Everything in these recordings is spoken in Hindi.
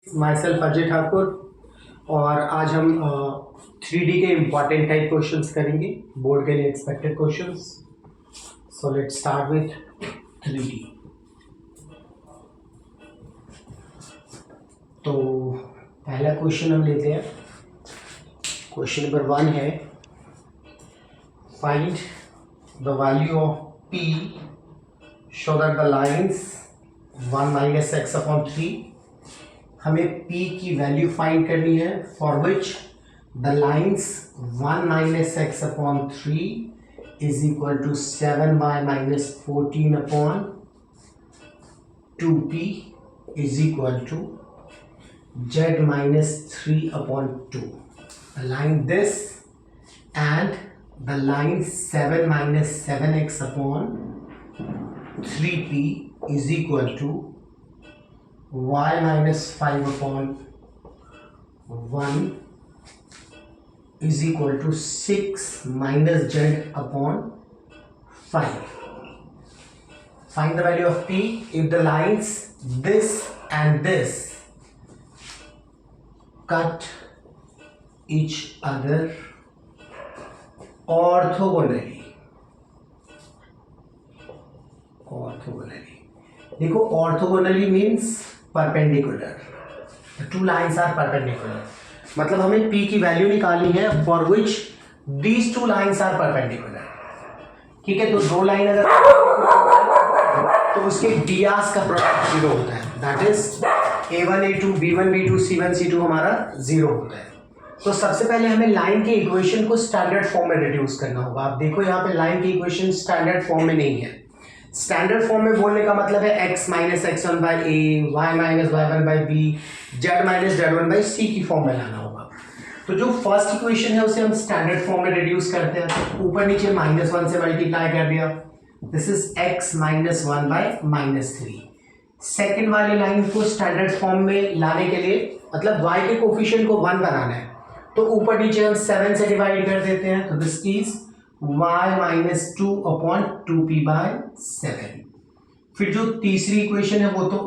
माई सेल्फ अजय ठाकुर और आज हम 3D के इम्पॉर्टेंट टाइप क्वेश्चंस करेंगे, बोर्ड के लिए expected questions. So let's start with 3D। तो पहला क्वेश्चन हम लेते हैं। क्वेश्चन नंबर 1 है, find the value of P show that the lines 1 minus x upon 3। हमें P की वैल्यू फाइंड करनी है for which the lines 1 minus x upon 3 is equal to 7y minus 14 upon 2p is equal to z minus 3 upon 2. Align this and the line 7 minus 7x upon 3p is equal to y minus 5 upon 1 is equal to 6 minus z upon 5. Find the value of p if the lines this and this cut each other orthogonally. देखो, orthogonally means perpendicular. Two lines are perpendicular. मतलब हमें P की वैल्यू निकालनी है for which these two lines are perpendicular. ठीक है, तो दो लाइन अगर तो उसके ds का प्रोडक्ट 0 होता है. That is a1 a2 b1 b2 c1 c2 हमारा 0 होता है. तो सबसे पहले हमें लाइन के इक्वेशन को स्टैंडर्ड फॉर्म में रिड्यूस करना होगा. आप देखो यहाँ पे लाइन की इक्वेशन स्टैंडर्ड फॉर्म में नहीं है. स्टैंडर्ड फॉर्म में बोलने का मतलब है x minus X one by A, Y minus Y one by B, Z minus Z one by C की फॉर्म में लाना होगा. तो जो फर्स्ट इक्वेशन है उसे हम स्टैंडर्ड फॉर्म में रिड्यूस करते हैं. तो ऊपर नीचे -1 से मल्टीप्लाई कर दिया. This is x minus one by -3. Second वाली लाइन को स्टैंडर्ड फॉर्म में लाने के लिए मतलब y के कोफिशिएंट को 1 बनाना है, तो ऊपर नीचे हम 7 से डिवाइड कर देते हैं. तो this is y minus 2 upon 2p by 7. फिर जो तीसरी इक्वेशन है वो तो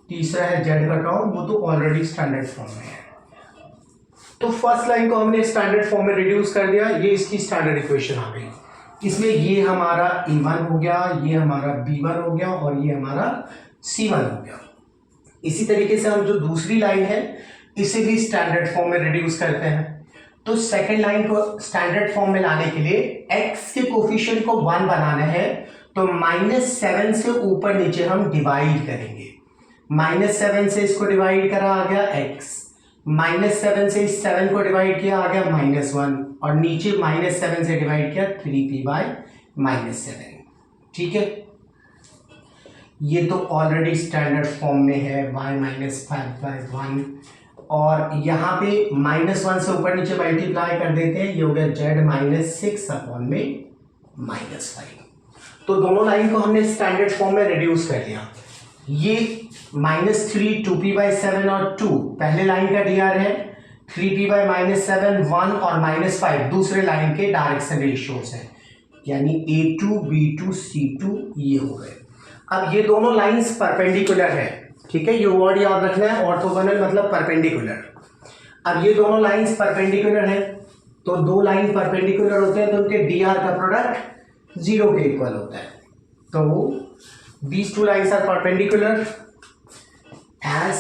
तीसरा है z का टर्म, वो तो ऑलरेडी स्टैंडर्ड फॉर्म में है. तो फर्स्ट लाइन को हमने स्टैंडर्ड फॉर्म में रिड्यूस कर दिया. ये इसकी स्टैंडर्ड इक्वेशन आ गई. इसमें ये हमारा a1 हो गया, ये हमारा b1 हो गया और ये हमारा c1 हो गया. इसी तरीके से हम जो दूसरी लाइन है इसे भी स्टैंडर्ड फॉर्म में रिड्यूस करते हैं. तो सेकेंड लाइन को स्टैंडर्ड फॉर्म में लाने के लिए x के कोफिशिएंट को 1 बनाना है, तो -7 से ऊपर नीचे हम डिवाइड करेंगे. -7 से इसको डिवाइड करा आ गया x, -7 से इस 7 को डिवाइड किया आ गया -1 और नीचे -7 से डिवाइड किया 3p बाय -7. ठीक है, ये तो ऑलरेडी स्टैंडर्ड फॉर्म में है y माइनस 5 बाय 1 और यहाँ पे -1 से ऊपर नीचे मल्टीप्लाई कर देते हैं. ये हो गया z माइनस 6 अपॉन में -5. तो दोनों लाइन को हमने स्टैंडर्ड फॉर्म में रिड्यूस कर दिया. ये -3 2p बाई 7 और 2 पहले लाइन का dr है, 3p बाई -7 1 और -5 दूसरे लाइन के डायरेक्शन रेशियोज है, यानी a2 b2 c2 ये हो गए. अब ये दोनों लाइंस परपेंडिकुलर है. ठीक है, ये वर्ड याद रखना है, ऑर्थोगोनल मतलब परपेंडिकुलर. अब ये दोनों लाइंस परपेंडिकुलर है, तो दो लाइन परपेंडिकुलर होते हैं तो उनके dr का प्रोडक्ट 0 के इक्वल होता है. तो these two lines are perpendicular. As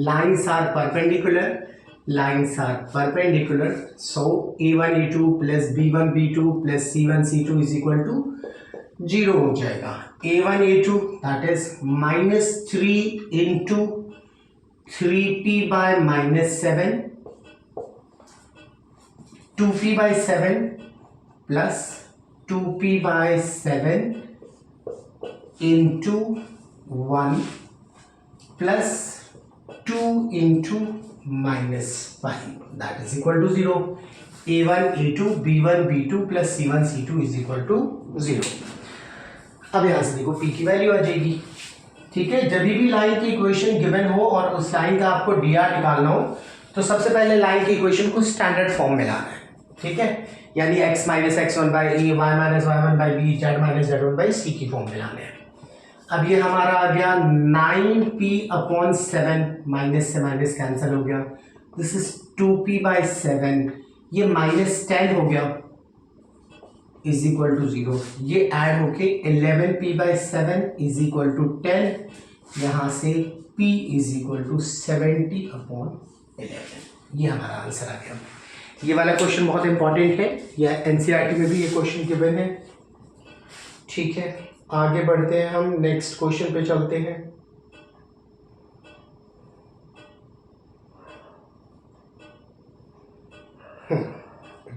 lines are perpendicular, so a1 a2 plus b1 b2 plus c1 c2 is equal to 0 हो जाएगा. a1 a2 that is -3 into 3p by -7, 2p by 7 plus 2p by 7 into 1 plus 2 into -5 that is equal to 0. a1 a2 b1 b2 plus c1 c2 is equal to 0. अब यहां से देखो p की वैल्यू आ जाएगी. ठीक है, जब भी लाइन की इक्वेशन गिवन हो और उस लाइन का आपको dr निकालना हो तो सबसे पहले लाइन की इक्वेशन को स्टैंडर्ड फॉर्म में लाना है. ठीक है, यानी x minus X one by A, Y minus Y one by B, Z minus Z one by C की फॉर्म में लाना है. अब ये हमारा आ गया 9p/7, माइनस से माइनस कैंसिल हो गया, दिस इज 2p/7, ये -10 हो गया इज इक्वल टू 0, ये ऐड होके 11p/7 इज इक्वल टू 10, यहाँ से p इज इक्वल टू 70/11, ये हमारा आंसर आ गया। ये वाला क्वेश्चन बहुत इंपॉर्टेंट है, यह एनसीईआरटी में भी ये क्वेश्चन गिवन है। ठीक है, आगे बढ़ते हैं, हम नेक्स्ट क्वेश्चन पे चलते हैं।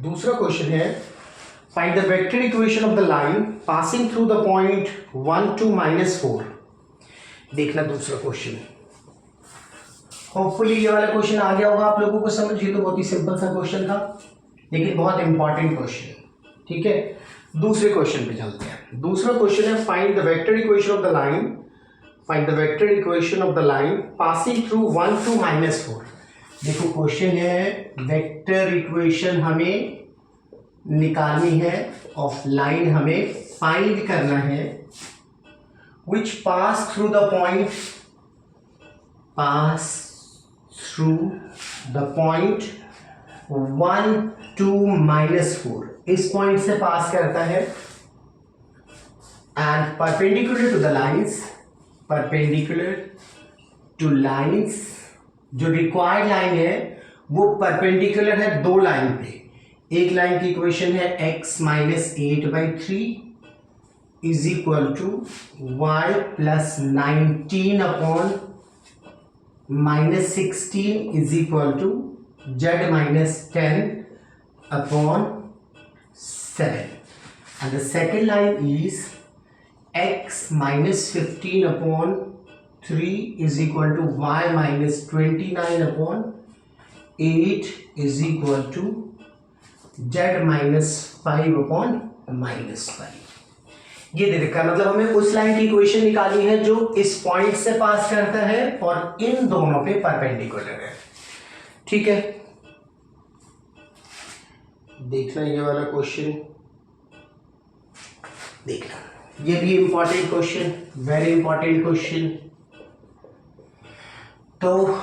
दूसरा क्वेश्चन है, find the vector equation of the line passing through the point 1 to -4। देखना दूसरा क्वेश्चन, होपफुली ये वाला क्वेश्चन आ गया होगा आप लोगों को समझ। ये तो बहुत ही सिंपल सा क्वेश्चन था, लेकिन बहुत इंपॉर्टेंट क्वेश्चन। ठीक है, दूसरे क्वेश्चन पे चलते हैं। दूसरा क्वेश्चन है, find the vector equation of the line, find the vector equation of the line passing through 1 to -4। देखो क्वेश्चन है, वेक्टर इक्वेशन हमें निकालनी है, ऑफ लाइन हमें फाइंड करना है, which pass through the point, pass through the point 1 to -4, इस पॉइंट से पास करता है, and perpendicular to the lines, perpendicular to lines, जो रिक्वायर्ड लाइन है वो परपेंडिकुलर है दो लाइन पे। एक लाइन की इक्वेशन है x -8/3 is equal to y + 19/-16 is equal to z -10/7, and the second line is x -15/3 is equal to y -29/8 is equal to z -5/-5। ये दे रखा है, मतलब हमें उस लाइन की इक्वेशन निकालनी है जो इस पॉइंट से पास करता है और इन दोनों पे परपेंडिकुलर है। ठीक है, देखना ये वाला क्वेश्चन, देखना ये भी important question, very important question. तो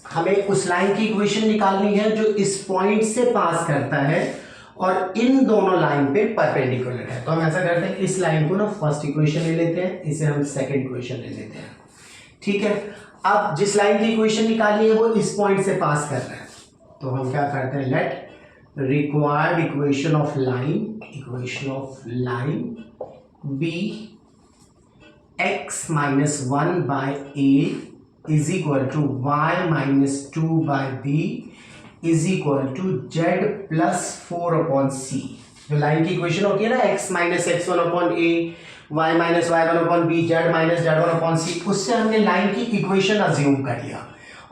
हमें उस लाइन की इक्वेशन निकालनी है जो इस पॉइंट से पास करता है और इन दोनों लाइन पे परपेंडिकुलर है। तो हम ऐसा करते हैं, इस लाइन को ना फर्स्ट इक्वेशन ले लेते हैं, इसे हम सेकंड इक्वेशन ले लेते हैं। ठीक है, अब जिस लाइन की इक्वेशन निकालनी है वो इस पॉइंट से पास कर रहा है, तो हम क्या करते हैं, let required equation of line, equation of line be x -1/a is equal to y -2/b is equal to z +4/c। जो लाइन की इक्वेशन होती है ना, x - x1/a, y - y1/b, z - z1/c, उससे हमने लाइन की इक्वेशन अज्यूम कर लिया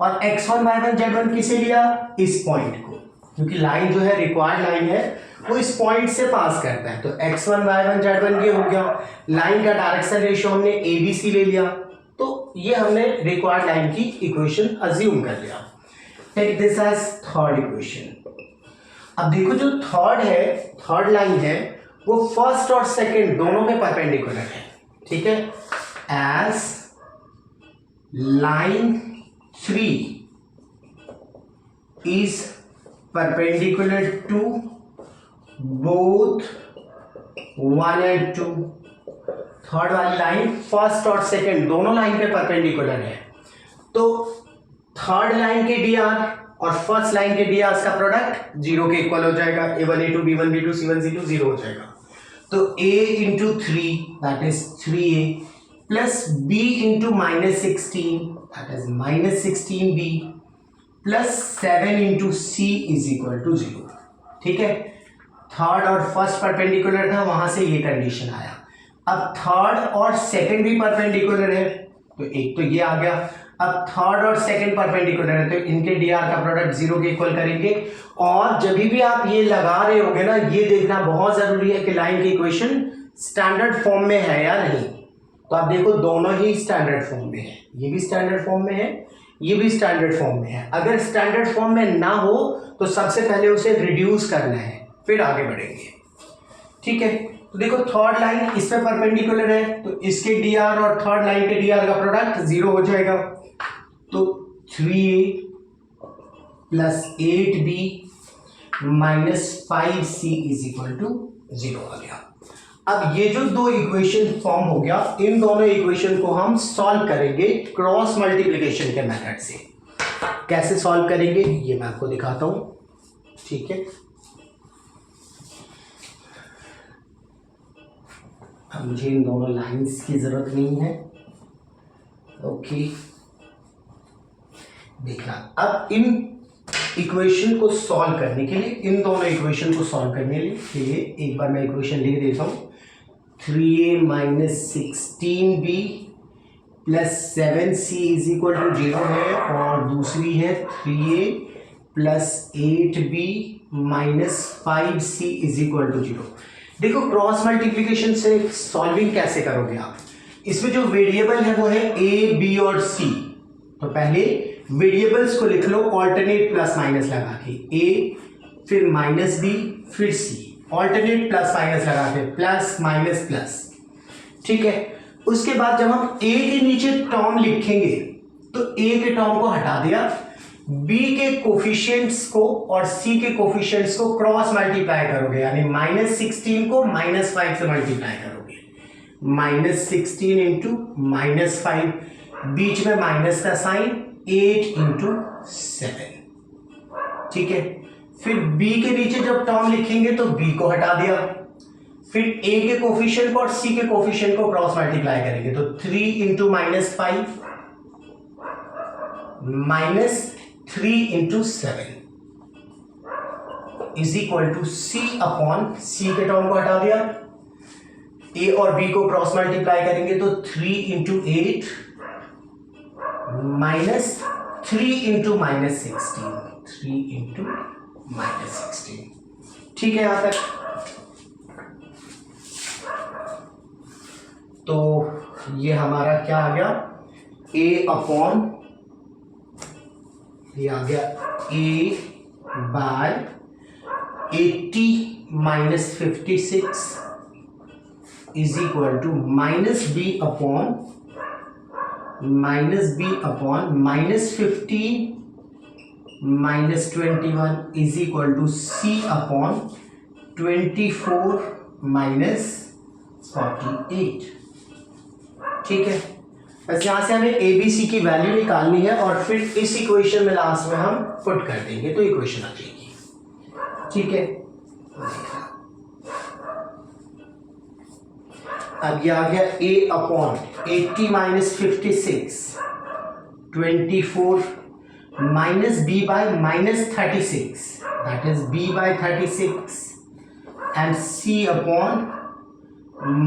और x1 y1 z1 किसे लिया, इस पॉइंट को, क्योंकि लाइन जो है रिक्वायर्ड लाइन है वो इस पॉइंट से पास करता है। तो x1 y1 z1 ये हो गया, लाइन का डायरेक्शन रेशियो हमने abc ले लिया, तो ये हमने रिक्वायर्ड लाइन की इक्वेशन अज्यूम कर लिया। Take this as third equation. अब देखो जो थर्ड है, थर्ड लाइन है वो फर्स्ट और सेकंड दोनों में परपेंडिकुलर है। ठीक है, as line 3 is perpendicular to both 1 and 2। Third वाली लाइन फर्स्ट और सेकंड दोनों लाइन पे परपेंडिकुलर है, तो थर्ड लाइन के dr और फर्स्ट लाइन के dr का प्रोडक्ट 0 के इक्वल हो जाएगा, a1 a2 b1 b2 c1 c2 0 हो जाएगा। तो a into 3 that is 3a plus b into -16 that is -16b plus 7 into c is equal to 0। ठीक है, थर्ड और फर्स्ट परपेंडिकुलर था, वहां से ये कंडीशन आया। अब थर्ड और सेकंड भी परपेंडिकुलर है, तो एक तो ये आ गया। अब थर्ड और सेकंड परपेंडिकुलर है, तो इनके dr का प्रोडक्ट 0 के इक्वल करेंगे। और जब भी आप ये लगा रहे होगे ना, ये देखना बहुत जरूरी है कि लाइन की इक्वेशन स्टैंडर्ड फॉर्म में है या नहीं। तो आप देखो दोनों ही स्टैंडर्ड फॉर्म में है, ये भी स्टैंडर्ड फॉर्म में है, ये भी स्टैंडर्ड फॉर्म में है। अगर स्टैंडर्ड फॉर्म में ना हो तो सबसे पहले उसे रिड्यूस करना है, फिर आगे बढ़ेंगे। ठीक है, तो देखो थर्ड लाइन इस पे परपेंडिकुलर है, तो इसके dr और थर्ड लाइन के dr का प्रोडक्ट 0 हो जाएगा। तो 3a plus 8b minus 5c is equal to 0 आ गया। अब ये जो दो इक्वेशन फॉर्म हो गया, इन दोनों इक्वेशन को हम सॉल्व करेंगे क्रॉस मल्टीप्लिकेशन के मेथड से। कैसे सॉल्व करेंगे ये मैं आपको दिखाता हूं, ठीक है। अब मुझे इन दोनों लाइंस की जरूरत नहीं है, ओके। देखना, अब इन इक्वेशन को सॉल्व करने के लिए, इन दोनों इक्वेशन को सॉल्व करने के लिए एक बार मैं इक्वेशन लिख देता हूं। 3a minus 16b plus 7c is equal to 0 है, और दूसरी है 3a plus 8b minus 5c is equal to 0। देखो क्रॉस मल्टीप्लिकेशन से सॉल्विंग कैसे करोगे आप, इसमें जो वेरिएबल है वो है a, b और c। तो पहले वेरिएबल्स को लिख लो ऑल्टरनेट प्लस माइनस लगा के, a फिर माइनस b फिर c, ऑल्टरनेट प्लस माइनस लगा के, प्लस माइनस प्लस, ठीक है। उसके बाद जब हम a के नीचे टर्म लिखेंगे तो a के टर्म को हटा दिया, b के कोफिशिएंट्स को और c के कोफिशिएंट्स को क्रॉस मल्टीप्लाई करोगे, यानी माइनस 16 को माइनस 5 से मल्टीप्लाई करोगे, माइनस 16 इंटू माइनस 5, बीच में माइनस का साइन, 8 इंटू 7, ठीक है। फिर b के नीचे जब टर्म लिखेंगे तो b को हटा दिया, फिर a के कोफिशिएंट को और c के कोफिशिएंट को क्रॉस मल्टीप्लाई करेंगे, तो 3 into minus 5 minus 3 into 7 is equal to c upon, c के टर्म को हटा दिया, a और b को क्रॉस मल्टीप्लाई करेंगे तो 3 into 8 minus 3 into minus 16, 3 into minus 16, ठीक है। यहां तक तो ये हमारा क्या आ गया, a अपॉन, ये आ गया a by 80 minus 56 is equal to minus b upon minus 15 minus 21 is equal to c upon 24 minus 48, ठीक है। बस यहां से हमें ए बी सी की वैल्यू निकालनी है और फिर इस इक्वेशन में लास्ट में हम पुट कर देंगे तो इक्वेशन आ जाएगी, ठीक है। अब ये आ गया a upon 80 minus 56, 24 minus b by minus 36, that is b by 36 and c upon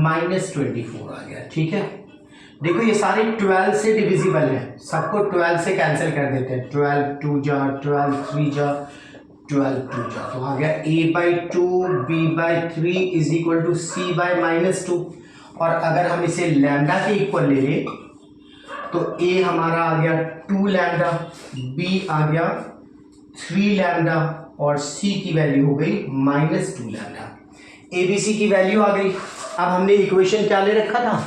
minus 24 आ गया, ठीक है। देखो ये सारे 12 से डिविजिबल है, सबको 12 से कैंसिल कर देते हैं, 12 2 जा, 12 3 जा, 12 2 जा, तो आ गया a by 2 b by 3 is equal to c by minus 2। और अगर हम इसे लैम्डा के इक्वल ले लें तो a हमारा आ गया 2 लैम्डा, b आ गया 3 लैम्डा और c की वैल्यू हो गई minus 2 lambda. A B C की वैल्यू आ गई। अब हमने इक्वेशन क्या ले रखा था,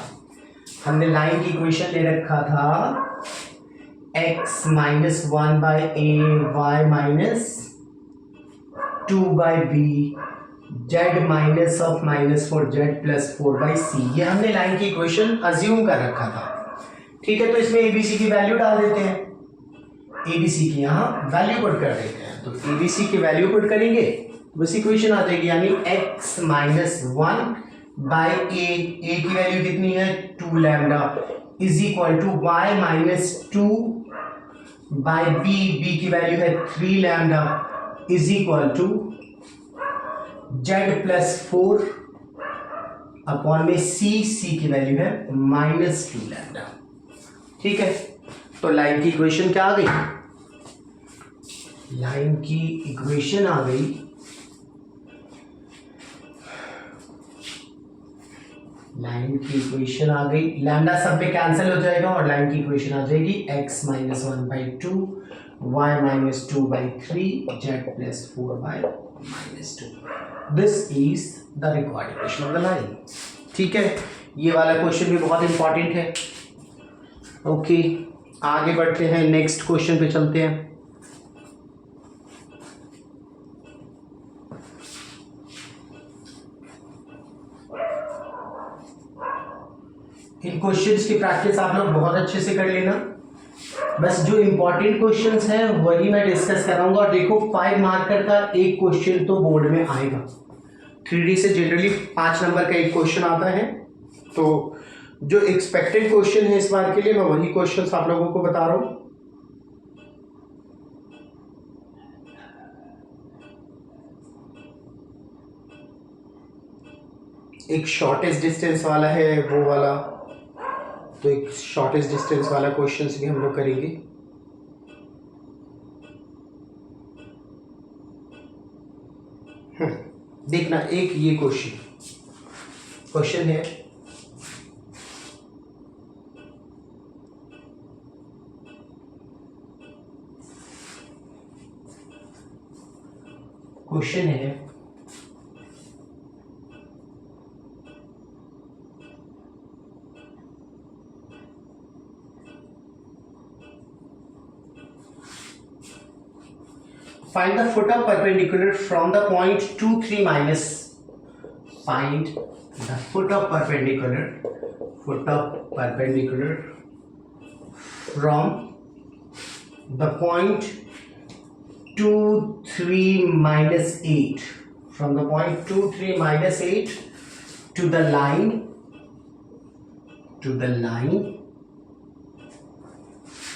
हमने लाइन की इक्वेशन ले रखा था x minus 1 by A, Y minus 2 by B, z minus of minus 4 z plus 4 by C, ये हमने लाइन की इक्वेशन अज्यूम कर रखा था, ठीक है। तो इसमें एबीसी की वैल्यू डाल देते हैं, एबीसी की यहाँ वैल्यू पुट कर देते हैं, तो एबीसी की वैल्यू पुट करेंगे बस इक्वेशन आ जाएगी, यानी x माइनस 1 बाय ए की वैल्यू कितनी है 2 lambda is equal to y minus 2 by B की वैल्यू है 3 lambda is equal to z plus 4 upon में c की वैल्यू है माइनस 2 लैम्डा, ठीक है। तो लाइन की इक्वेशन क्या आ गई, लाइन की इक्वेशन आ गई लैम्डा सब पे कैंसिल हो जाएगा और लाइन की इक्वेशन आ जाएगी x minus 1 by 2 y minus 2 by 3 z plus 4 by -2। This is the required equation of the line. ठीक है, ये वाला क्वेश्चन भी बहुत इंपॉर्टेंट है। ओके, आगे बढ़ते हैं, नेक्स्ट क्वेश्चन पे चलते हैं। इन क्वेश्चंस की प्रैक्टिस आप लोग बहुत अच्छे से कर लेना। बस जो इंपॉर्टेंट क्वेश्चंस हैं वही मैं डिस्कस कराऊंगा। और देखो 5 मार्कर का एक क्वेश्चन तो बोर्ड में आएगा। 3D से जनरली 5 नंबर का एक क्वेश्चन आता है, तो जो एक्सपेक्टेड क्वेश्चन है इस बार के लिए मैं वही क्वेश्चंस आप लोगों को बता रहा हूं। एक शॉर्टेस्ट डिस्टेंस वाला है वो वाला, तो एक शॉर्टेस्ट डिस्टेंस वाला क्वेश्चंस भी हम लोग करेंगे। देखना, एक ये क्वेश्चन है, find the foot of perpendicular from the point 2 3 minus, find the foot of perpendicular from the point 2 3 minus 8, from the point 2 3 minus 8 to the line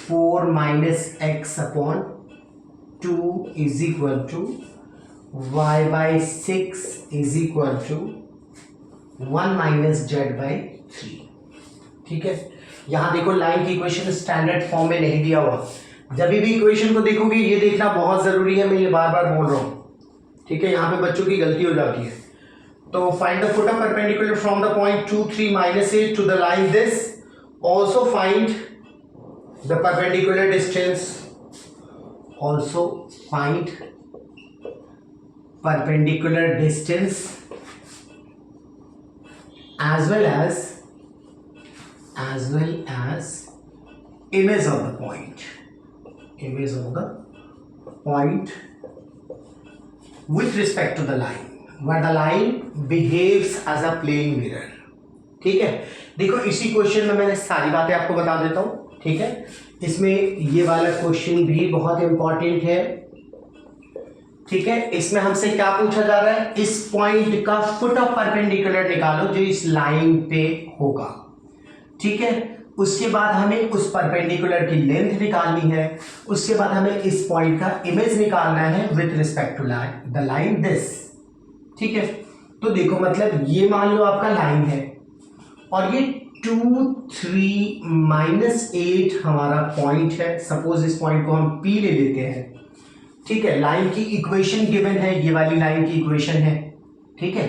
4 minus x upon 2 is equal to y by 6 is equal to 1 minus z by 3। ठीक है, यहां देखो लाइन की इक्वेशन स्टैंडर्ड फॉर्म में नहीं दिया हुआ। जब भी इक्वेशन को देखोगे ये देखना बहुत जरूरी है, मैं ये बार बार बोल रहा हूं। ठीक है, यहां पे बच्चों की गलती हो जाती है। तो find the foot of perpendicular from the point 2 3 minus 8 to the line this, also find the perpendicular distance, also find perpendicular distance as well as image of the point with respect to the line where the line behaves as a plane mirror। ठीक है, देखो इसी क्वेश्चन में मैंने सारी बातें आपको बता देता हूं। ठीक है, इसमें ये वाला क्वेश्चन भी बहुत इंपॉर्टेंट है। ठीक है, इसमें हमसे क्या पूछा जा रहा है, इस पॉइंट का फुट ऑफ परपेंडिकुलर निकालो जो इस लाइन पे होगा। ठीक है, उसके बाद हमें उस परपेंडिकुलर की लेंथ निकालनी है, उसके बाद हमें इस पॉइंट का इमेज निकालना है with respect to the line this. ठीक है, तो देखो मतलब ये मान लो आपका लाइन है और ये 2 3 minus 8 हमारा पॉइंट है। सपोज इस पॉइंट को हम P ले लेते हैं। ठीक है, लाइन की इक्वेशन गिवन है, ये वाली लाइन की इक्वेशन है। ठीक है,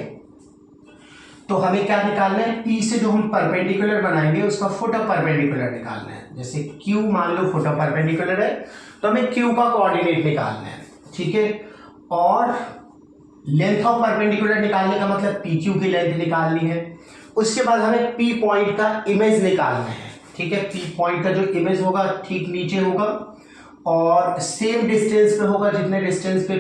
तो हमें क्या निकालना है, P से जो हम परपेंडिकुलर बनाएंगे उसका फुट ऑफ परपेंडिकुलर निकालना है। जैसे Q मान लो फुट ऑफ परपेंडिकुलर है तो हमें Q का कोऑर्डिनेट निकालना है। ठीक है, और लेंथ ऑफ परपेंडिकुलर निकालने का मतलब PQ की लेंथ निकालनी है। उसके बाद हमें P पॉइंट का इमेज निकालना है। ठीक है, P पॉइंट का जो इमेज होगा ठीक नीचे होगा और सेम डिस्टेंस पे होगा जितने डिस्टेंस पे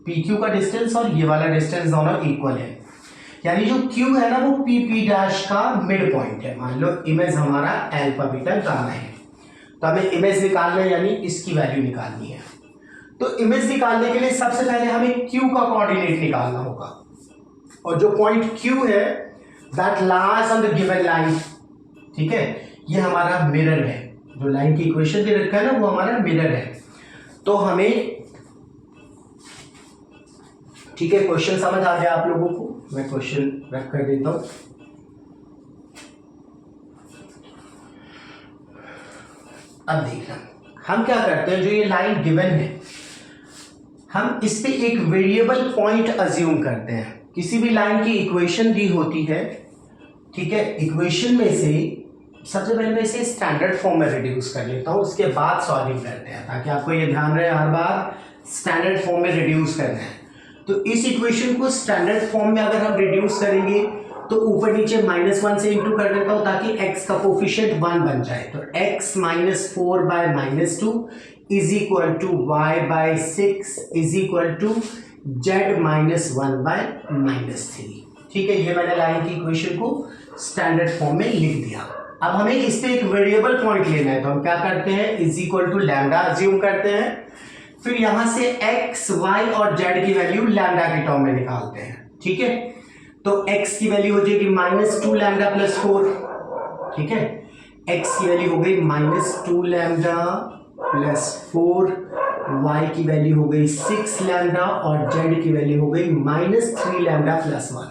PQ का डिस्टेंस और ये वाला डिस्टेंस दोनों इक्वल है। यानी जो Q है ना वो PP डैश का मिड पॉइंट है। मान लो इमेज हमारा अल्फा बीटा गामा है, तो हमें इमेज निकालना है यानी इसकी वैल्यू निकालनी है। तो इमेज निकालने के लिए सबसे पहले हमें Q का कोऑर्डिनेट निकालना होगा, और जो पॉइंट Q है that lies on the given line. ठीक है, ये हमारा मिरर है, जो लाइन की इक्वेशन दे रखा है ना वो हमारा मिरर है। तो हमें, ठीक है, क्वेश्चन समझ आ गया आप लोगों को, मैं क्वेश्चन रख कर देता हूं। अब देखना हम क्या करते हैं, जो ये लाइन गिवन है हम इस पे एक वेरिएबल पॉइंट अज्यूम करते हैं। किसी भी लाइन की इक्वेशन दी होती है, ठीक है, इक्वेशन में से सबसे पहले मैं इसे स्टैंडर्ड फॉर्म में रिड्यूस कर लेता हूं, उसके बाद सॉल्विंग करते हैं, ताकि आपको ये ध्यान रहे हर बार स्टैंडर्ड फॉर्म में रिड्यूस करना है। तो इस इक्वेशन को स्टैंडर्ड फॉर्म में अगर हम रिड्यूस करेंगे तो ऊपर नीचे -1 से इंटू कर देता हूं ताकि x का कोफिशिएंट 1 बन जाए। तो x - 4 bye -2 is equal to y by 6 is equal to z -1 by -3। ठीक है, ये मैंने लाइन की इक्वेशन को स्टैंडर्ड फॉर्म में लिख दिया। अब हमें इस पे एक वेरिएबल पॉइंट लेना है, तो हम क्या करते हैं, is equal to lambda assume करते हैं, फिर यहां से x, y और z की वैल्यू लैम्डा के टर्म में निकालते हैं। ठीक है, तो x की वैल्यू हो जाएगी -2 लैम्डा प्लस 4। ठीक है, x की वैल्यू हो गई -2 लैम्डा प्लस 4, y की वैल्यू हो गई 6 लैम्डा और z की वैल्यू हो गई -3 लैम्डा प्लस 1।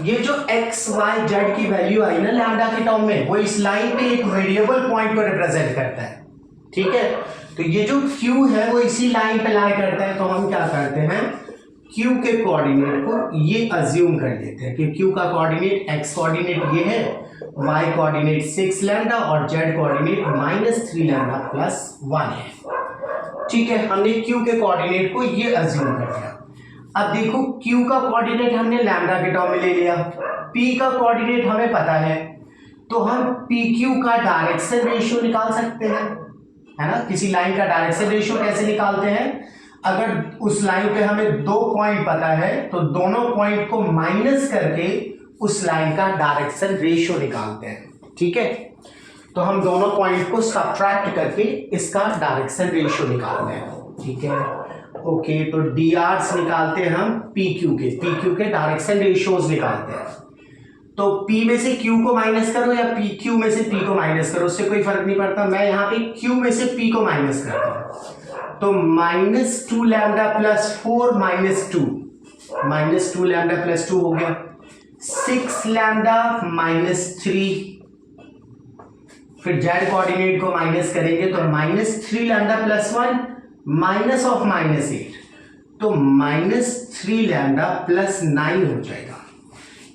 ये जो x, y, z की वैल्यू आई ना लैम्डा के टर्म में, वो इस लाइन पे एक वेरिएबल पॉइंट को रिप्रेजेंट करता है। ठीक है, तो ये जो q है वो इसी लाइन पे लाई करता है, तो हम क्या करते हैं, q के कोऑर्डिनेट को ये अज्यूम कर लेते हैं कि q का कोऑर्डिनेट x कोऑर्डिनेट ये है, y कोऑर्डिनेट 6 लैम्डा और z कोऑर्डिनेट -3 लैम्डा प्लस 1 है। ठीक है, हमने q के कोऑर्डिनेट को ये अज्यूम कर लिया। अब देखो q का कोऑर्डिनेट हमने लैम्डा के टर्म में ले लिया, p का कोऑर्डिनेट हमें पता है, तो हम pq का डायरेक्शन रेशियो निकाल सकते हैं, है ना। किसी लाइन का डायरेक्शन रेशियो कैसे निकालते हैं, अगर उस लाइन पे हमें 2 पॉइंट पता है तो दोनों पॉइंट को माइनस करके उस लाइन का डायरेक्शन रेशियो निकालते हैं। ठीक है, तो हम दोनों पॉइंट को सब्ट्रैक्ट करके इसका डायरेक्शन रेशियो निकालते हैं। ठीक है, ओके, तो drs निकालते हैं हम pq के डायरेक्शन रेशियोज निकालते हैं। तो p में से q को माइनस करो या q में से p को माइनस करो, उससे कोई फर्क नहीं पड़ता। मैं यहाँ पे q में से p को माइनस करता हूँ, तो -2 लैम्डा प्लस 4 -2 लैम्डा प्लस 2 हो गया, 6 लैम्डा -3, फिर z कोऑर्डिनेट को माइनस करेंगे तो -3 लैम्डा प्लस 1 माइनस ऑफ -8, तो -3 लैम्डा प्लस 9 हो जाएगा।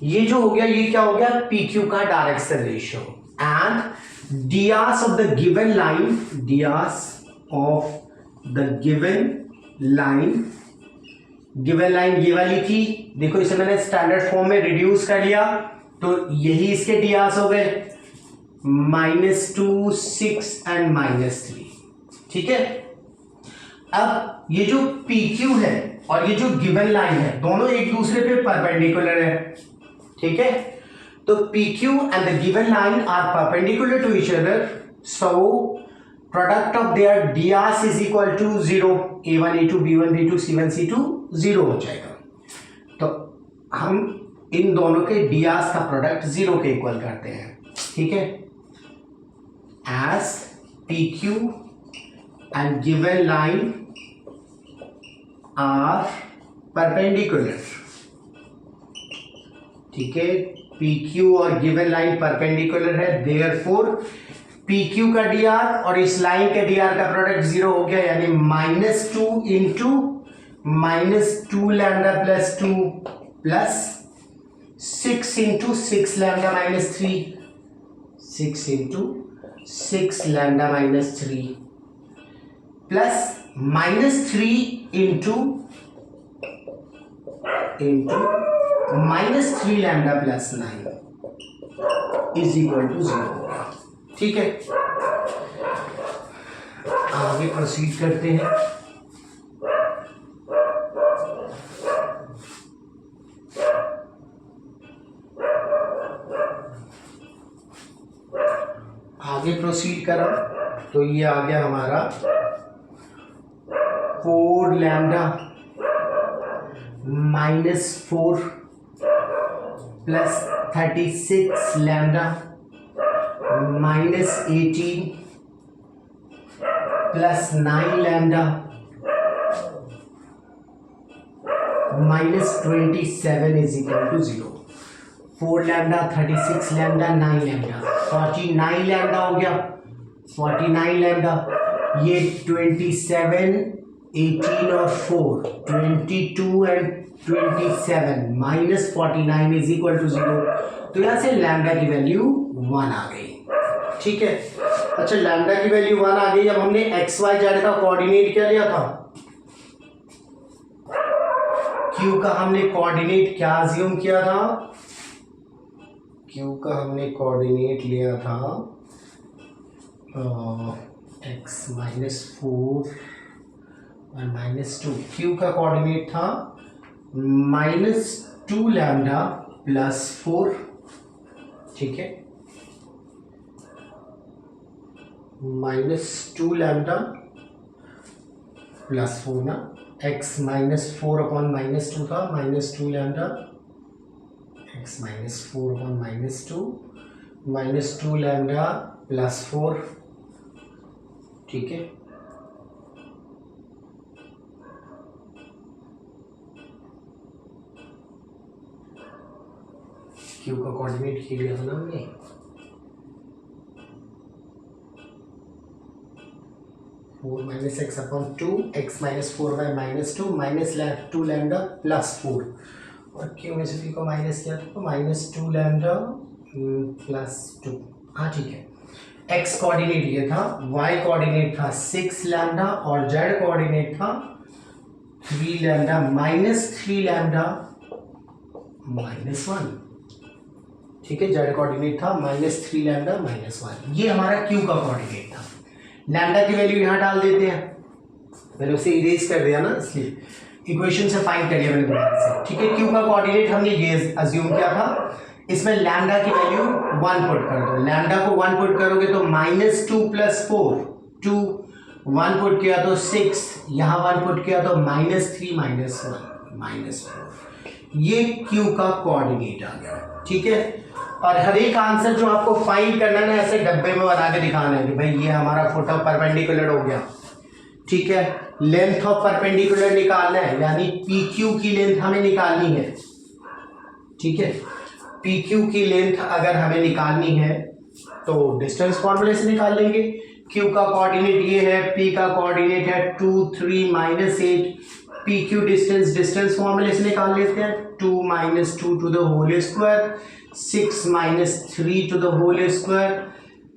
ये जो हो गया, ये क्या हो गया, PQ का direction ratio. And drs of the given line, drs of the given line ये वाली थी। देखो इसे मैंने स्टैंडर्ड फॉर्म में रिड्यूस कर लिया, तो यही इसके drs हो गए, -2, 6 एंड -3। ठीक है, अब ये जो PQ है और ये जो गिवन लाइन है, दोनों एक दूसरे पे परपेंडिकुलर है। ठीक है, तो PQ and the given line are perpendicular to each other, so product of their drs is equal to 0, a1 a2 b1 b2 c1 c2 0 हो जाएगा। तो हम इन दोनों के drs का प्रोडक्ट 0 के इक्वल करते हैं। ठीक है, as PQ and given line are perpendicular। ठीक है, PQ और गिवन लाइन परपेंडिकुलर है, therefore PQ का dr और इस लाइन के dr का प्रोडक्ट 0 हो गया, यानी -2 into -2 lambda plus 2 plus 6 into 6 lambda -3, 6 into 6 lambda -3 plus -3 into -3 lambda plus 9 is equal to 0। ठीक है, आगे प्रोसीड करते हैं। आगे प्रोसीड करा तो ये आ गया हमारा 4 lambda -4 plus 36 lambda -18 plus 9 lambda -27 is equal to 0। 4 lambda 36 lambda 9 lambda 49 lambda हो गया। 49 लैम्डा, ये 27, 18 और 4, 22 एंड 27 -49 इज इक्वल टू 0। तो यहां से लैम्डा की वैल्यू 1 आ गई। ठीक है, अच्छा लैम्डा की वैल्यू 1 आ गई। अब हमने एक्स वाई जेड का कोऑर्डिनेट क्या लिया था, क्यू का हमने कोऑर्डिनेट क्या अज्यूम किया था, क्यू का हमने कोऑर्डिनेट लिया था x -4 और -2। क्यू का कोऑर्डिनेट था -2 लैम्डा +4, ठीक है, -2 लैम्डा +4 ना, x -4 अपॉन -2 था, -2 लैम्डा, x -4 अपॉन -2 लैम्डा +4, ठीक है। क्यू का कोऑर्डिनेट किया गया था ना हमने, four minus x upon 2, x -4 bye -2 -2 लैम्डा +4, और क्यू में से p को माइनस किया तो -2 लैम्डा +2, हाँ ठीक है। x कोऑर्डिनेट ये था, y कोऑर्डिनेट था 6 लैम्डा और z कोऑर्डिनेट था 3 लैम्डा -3 लैम्डा -1, ठीक है। z कोऑर्डिनेट था -3 लैम्डा -1, ये हमारा q का कोऑर्डिनेट था। लैम्डा की वैल्यू यहाँ डाल देते हैं, मैंने उसे इरेज कर दिया ना, इसलिए इक्वेशन से फाइंड कर लिया मैंने दोबारा से, ठीक है। क्यू का कोऑर्डिनेट हमने ये अज्यूम किया था, इसमें लैम्डा की वैल्यू 1 पुट कर दो, लैम्डा को 1 पुट करोगे तो -2 + 4, 2 1 पुट किया तो 6, यहाँ 1 पुट किया तो -3 -1 -4, ये क्यू का कोऑर्डिनेट आ गया, ठीक है। और हर एक आंसर जो आपको फाइंड करना है ना, ऐसे डब्बे में बना के दिखाना है कि भाई ये हमारा फुट ऑफ परपेंडिकुलर हो गया, ठीक है। लेंथ ऑफ परपेंडिकुलर निकालना है, यानी पी क्यू की लेंथ हमें निकालनी है, ठीक है। पी क्यू की लेंथ अगर हमें निकालनी है तो डिस्टेंस फॉर्मूले से निकाल लेंगे। क्यू का कोऑर्डिनेट ये है, पी का कोऑर्डिनेट है 2 3 -8, पी क्यू डिस्टेंस फॉर्मूले से निकाल लेते हैं, 2 - 2 to the whole square, 6 - 3 to the whole square,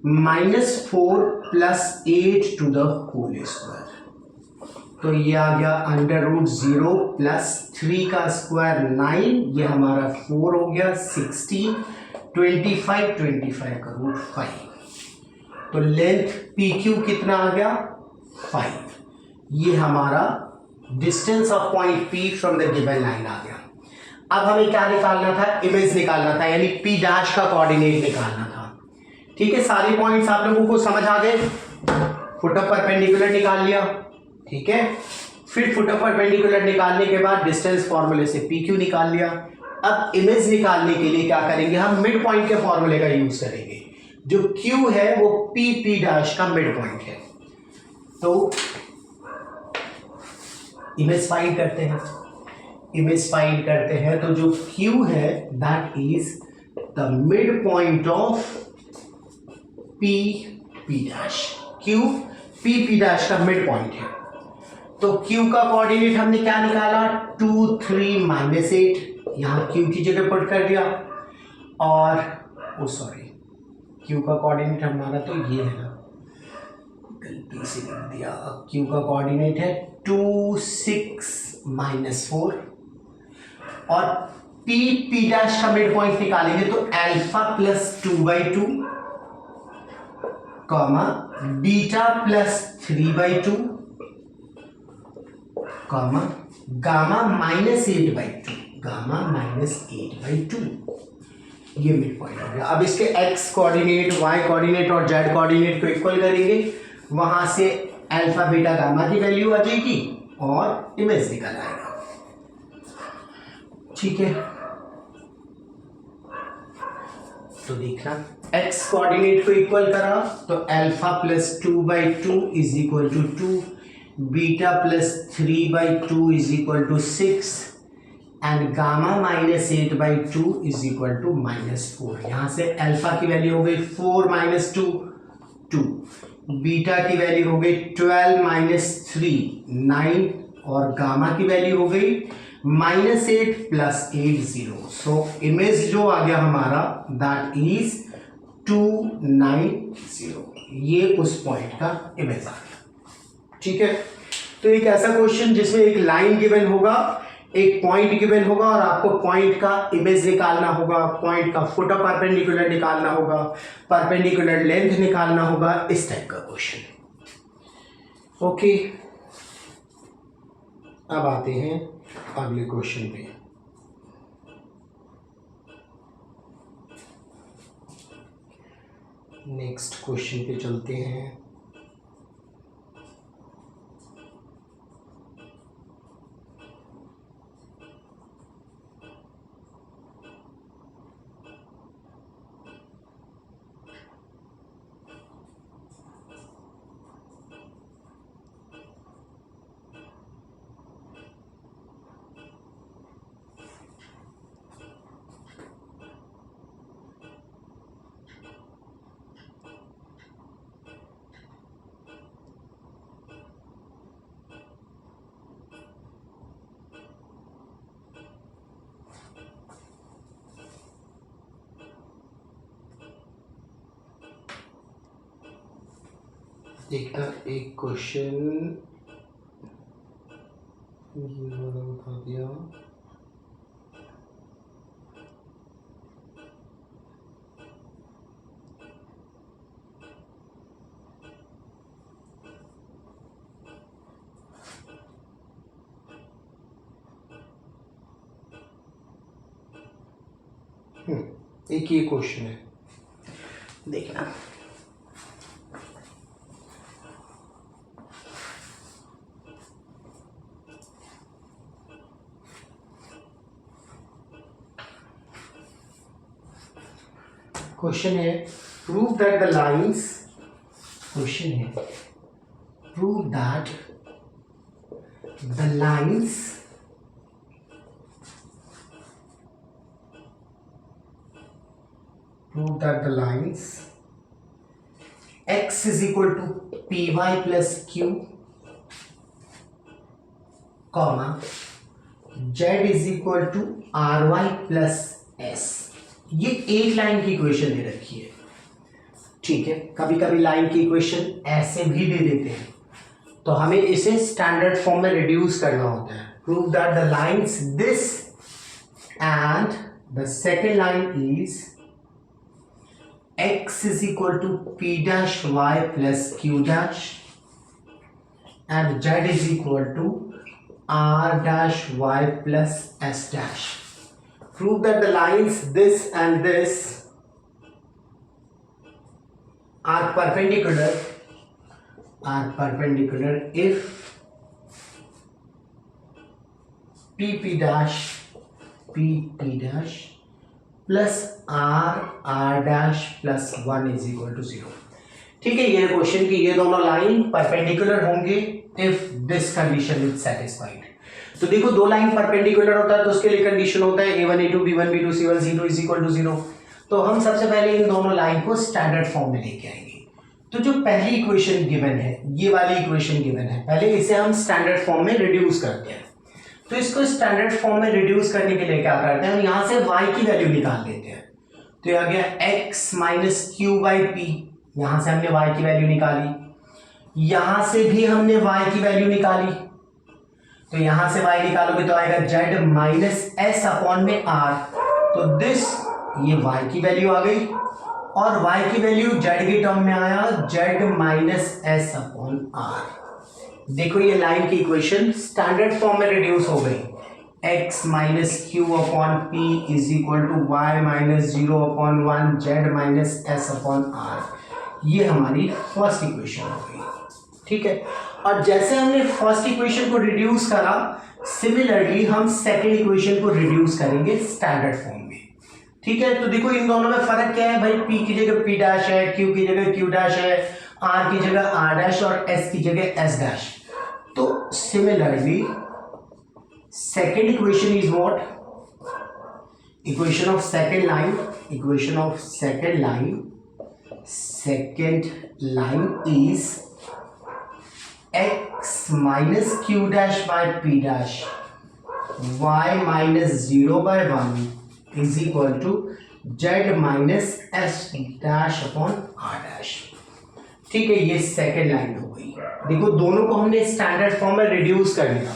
-4 + 8 to the whole square, तो ये आ गया √0 + 3 का स्क्वायर 9, ये हमारा 4 हो गया 16, 25 का √5, तो लेंथ पी क्यू कितना आ गया 5, ये हमारा distance of point P from the given line आ गया। अब हमें क्या निकालना था, इमेज निकालना था, यानी पी डैश का कोऑर्डिनेट निकालना था, ठीक है। सारे पॉइंट्स आप लोगों को समझ आ गए, फुट ऑफ परपेंडिकुलर निकाल लिया, ठीक है। फिर फुट ऑफ परपेंडिकुलर निकालने के बाद डिस्टेंस फॉर्मूले से पी क्यू निकाल लिया। अब इमेज निकालने के लिए क्या करेंगे, हम मिड पॉइंट के फॉर्मूले का यूज करेंगे, जो क्यू है वो पी डैश का मिड पॉइंट है, तो इमेज फाइंड करते हैं। इमेज फाइंड करते हैं तो जो Q है that is the mid point of P dash, Q P dash का मिड पॉइंट है, तो Q का कोऑर्डिनेट हमने क्या निकाला 2 3 -8, यहाँ Q की जगह पुट कर दिया, और Q का कोऑर्डिनेट हमारा तो ये है ना, गलती से लिख दिया, Q का कोऑर्डिनेट है 2 6 -4, और P डैश का मिड पॉइंट निकालेंगे तो alpha +2/2 comma beta +3/2 comma gamma -8/2, gamma -8/2, ये मिड पॉइंट हो गया। अब इसके x कोऑर्डिनेट, y कोऑर्डिनेट और z कोऑर्डिनेट को इक्वल करेंगे, वहां से अल्फा बीटा गामा की वैल्यू आ जाएगी और इमेज निकल आएगा, ठीक है। तो देखना x कोऑर्डिनेट को इक्वल करा तो अल्फा +2/2 = 2, बीटा +3/2 = 6 एंड गामा -8/2 = -4। यहां से अल्फा की वैल्यू हो गई 4 - 2 2, बीटा की वैल्यू हो गई 12 - 3 9, और गामा की वैल्यू हो गई -8 + 8 0। सो इमेज जो आ गया हमारा दैट इज 290, ये उस पॉइंट का इमेज आ गया, ठीक है। तो एक ऐसा क्वेश्चन जिसमें एक लाइन गिवन होगा, एक पॉइंट गिवन होगा और आपको पॉइंट का इमेज निकालना होगा, पॉइंट का फुट परपेंडिकुलर निकालना होगा, परपेंडिकुलर लेंथ निकालना होगा, इस टाइप का क्वेश्चन। ओके, अब आते हैं अगले क्वेश्चन पे। नेक्स्ट क्वेश्चन पे चलते हैं। देखना एक क्वेश्चन ये वाला उठा दिया। एक ये क्वेश्चन है, देखना। क्वेश्चन है prove that the lines, question है prove that the lines prove that the lines x is equal to py plus q comma z is equal to ry plus s, ये एक लाइन की इक्वेशन दे रखी है। ठीक है, कभी कभी लाइन की इक्वेशन ऐसे भी दे देते हैं, तो हमें इसे स्टैंडर्ड फॉर्म में रिड्यूस करना होता है। Prove that the lines this and the second line is x is equal to p dash y plus q dash and z is equal to r dash y plus s dash. Prove that the lines this and this are perpendicular if p dash plus r dash plus 1 is equal to 0। ठीक है, ये क्वेश्चन की ये दोनों लाइन परपेंडिकुलर होंगे if this condition is satisfied. तो देखो, दो लाइन परपेंडिकुलर होता है तो उसके लिए कंडीशन होता है a1 a2 b1 b2 c1 c2 is equal to 0। तो हम सबसे पहले इन दोनों लाइन को स्टैंडर्ड फॉर्म में लेके आएंगे। तो जो पहली इक्वेशन गिवन है, ये वाली इक्वेशन गिवन है, पहले इसे हम स्टैंडर्ड फॉर्म में रिड्यूस करते हैं। तो इसको स्टैंडर्ड फॉर्म में रिड्यूस करने के लिए क्या करते हैं, हम यहां से y की वैल्यू निकाल लेते हैं। तो ये आ गया x minus Q by P, यहां से हमने y की वैल्यू निकाली, यहां से भी हमने y की वैल्यू निकाली। तो यहां से y निकालोगे तो आएगा z माइनस एस अपॉन में r। तो दिस, ये y की वैल्यू आ गई और y की वैल्यू z के टर्म में आया z minus S upon r। देखो, ये लाइन की इक्वेशन स्टैंडर्ड फॉर्म में रिड्यूस हो गई। x minus Q upon P is equal to Y minus 0 upon 1 Z minus S upon R. ये हमारी फर्स्ट इक्वेशन हो गई। ठीक है, और जैसे हमने फर्स्ट इक्वेशन को रिड्यूस करा, सिमिलरली हम सेकेंड इक्वेशन को रिड्यूस करेंगे स्टैंडर्ड फॉर्म में। ठीक है, तो देखो इन दोनों में फर्क क्या है भाई, p की जगह p डैश है, q की जगह q डैश है, r की जगह r डैश और s की जगह s डैश। तो similarly second equation is what? Equation of second line is x minus q dash by p dash y minus 0 by 1 is equal to z minus s dash upon r dash। ठीक है, ये सेकेंड लाइन हो गई। देखो, दोनों को हमने स्टैंडर्ड फॉर्म में रिड्यूस कर लिया,